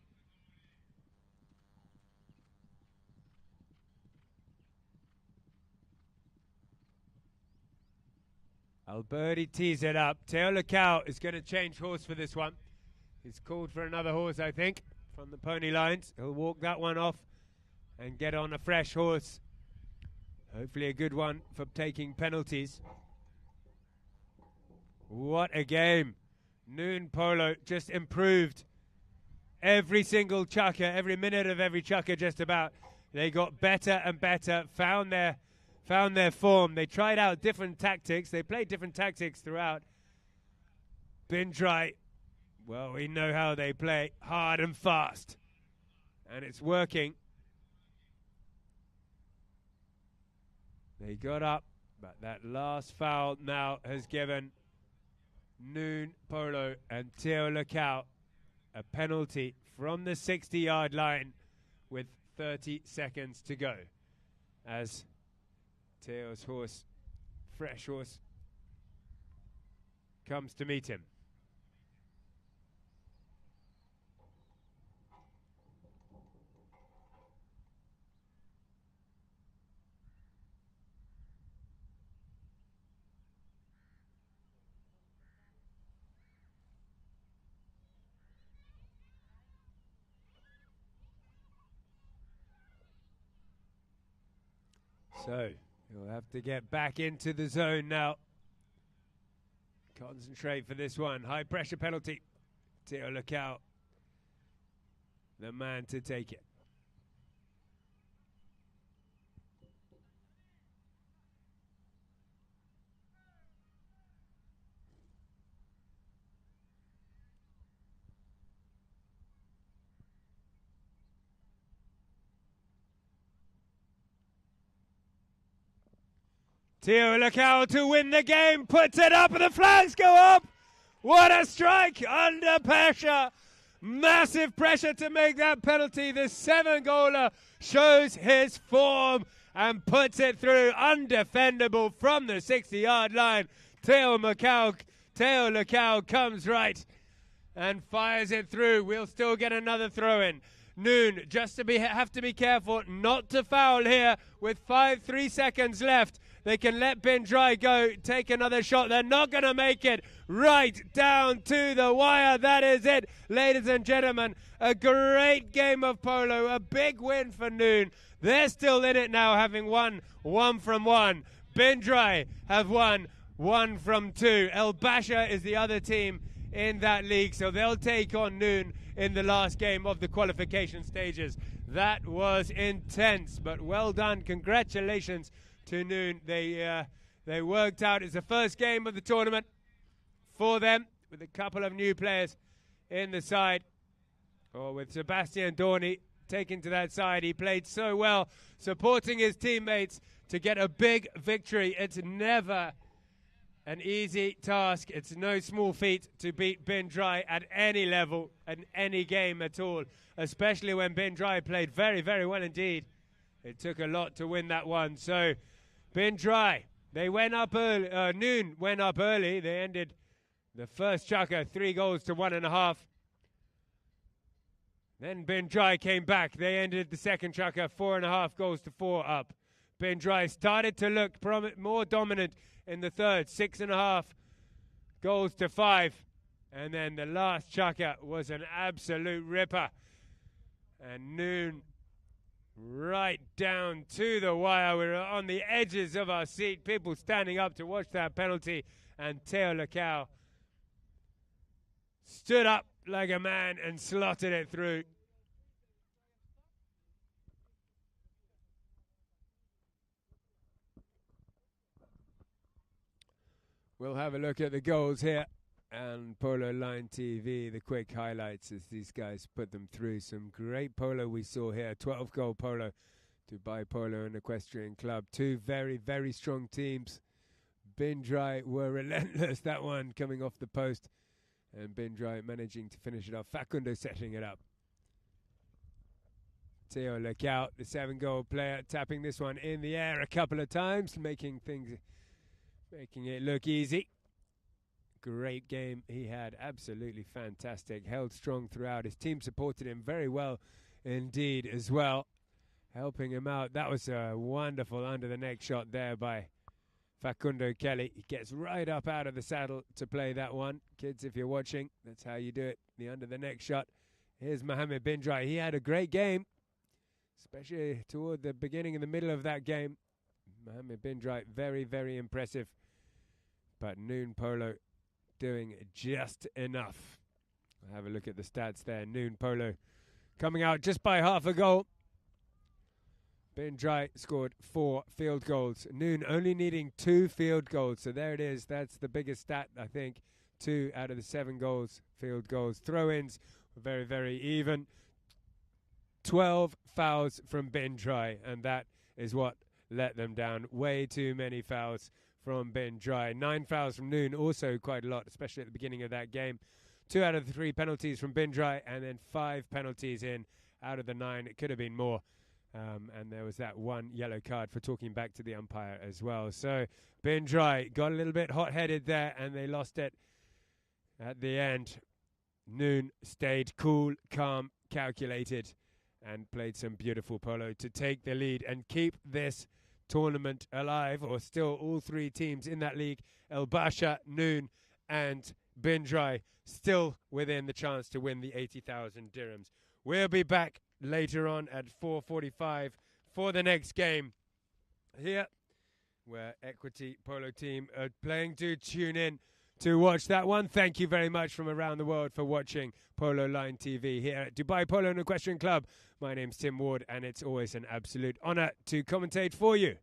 Alberti tees it up. Teo Lacau is going to change horse for this one. He's called for another horse, I think, from the pony lines. He'll walk that one off and get on a fresh horse. Hopefully a good one for taking penalties. What a game. Noon Polo just improved. Every single chukker, every minute of every chukker just about. They got better and better, found their form. They tried out different tactics. They played different tactics throughout. Bindrai, well, we know how they play, hard and fast. And it's working. They got up, but that last foul now has given Noon Polo and Teo Lacau a penalty from the 60-yard line with 30 seconds to go. As Teo's horse, fresh horse, comes to meet him. So, he'll have to get back into the zone now. Concentrate for this one. High pressure penalty. Teo Lacau, the man to take it. Teo Lacau to win the game, puts it up and the flags go up. What a strike under pressure. Massive pressure to make that penalty. The 7-goaler shows his form and puts it through, undefendable from the 60-yard line. Teo Lacau comes right and fires it through. We'll still get another throw in. Noon just to have to be careful not to foul here with 3 seconds left. They can let Bindrai go, take another shot. They're not going to make it. Right down to the wire. That is it, ladies and gentlemen. A great game of polo. A big win for Noon. They're still in it now, having won 1 from 1. Bindrai have won 1 from 2. El Basha is the other team in that league, so they'll take on Noon in the last game of the qualification stages. That was intense, but well done. Congratulations to Noon. They worked out. It's the first game of the tournament for them, with a couple of new players in the side. Or with Sebastian Dorney taken to that side. He played so well, supporting his teammates to get a big victory. It's never an easy task. It's no small feat to beat Bindrai at any level, at any game at all, especially when Bindrai played very, very well indeed. It took a lot to win that one. So Bindrai, they went up early. Noon went up early. They ended the first chukker 3 goals to 1.5. Then Bindrai came back. They ended the second chukker 4.5 goals to 4 up. Bindrai started to look more dominant in the third, 6.5 goals to 5. And then the last chukker was an absolute ripper. And Noon right down to the wire. We were on the edges of our seat, people standing up to watch that penalty. And Teo Lacau stood up like a man and slotted it through. We'll have a look at the goals here and Polo Line TV, the quick highlights as these guys put them through. Some great polo we saw here. 12-goal polo, Dubai Polo and Equestrian Club. 2 very, very strong teams. Bindrai were relentless, that one coming off the post. And Bindrai managing to finish it off. Facundo setting it up. Teo Lacau, the 7-goal player, tapping this one in the air a couple of times, making it look easy. Great game he had, absolutely fantastic. Held strong throughout. His team supported him very well indeed as well, helping him out. That was a wonderful under the neck shot there by Facundo Kelly. He gets right up out of the saddle to play that one. Kids, if you're watching, that's how you do it. The under the neck shot. Here's Mohammed bin Drai. He had a great game, especially toward the beginning and the middle of that game. Mohammed bin Drai, very, very impressive. But Noon Polo doing just enough. We'll have a look at the stats there. Noon Polo coming out just by half a goal. Bin Drai scored 4 field goals. Noon only needing 2 field goals. So there it is. That's the biggest stat, I think. 2 out of the 7 goals, field goals. Throw-ins were very, very even. 12 fouls from Bin Drai, and that is what let them down. Way too many fouls from Bin Drai. 9 fouls from Noon, also quite a lot, especially at the beginning of that game. 2 out of the 3 penalties from Bin Drai, and then 5 penalties in out of the 9. It could have been more. And there was that 1 yellow card for talking back to the umpire as well. So Bin Drai got a little bit hot-headed there, and they lost it at the end. Noon stayed cool, calm, calculated, and played some beautiful polo to take the lead and keep this tournament alive, or still all 3 teams in that league, El Basha, Noon, and Bin Drai, still within the chance to win the 80,000 dirhams. We'll be back later on at 4:45 for the next game here, where Equity Polo Team are playing. Do tune in to watch that one. Thank you very much from around the world for watching Polo Line TV here at Dubai Polo and Equestrian Club. My name's Tim Ward, and it's always an absolute honor to commentate for you.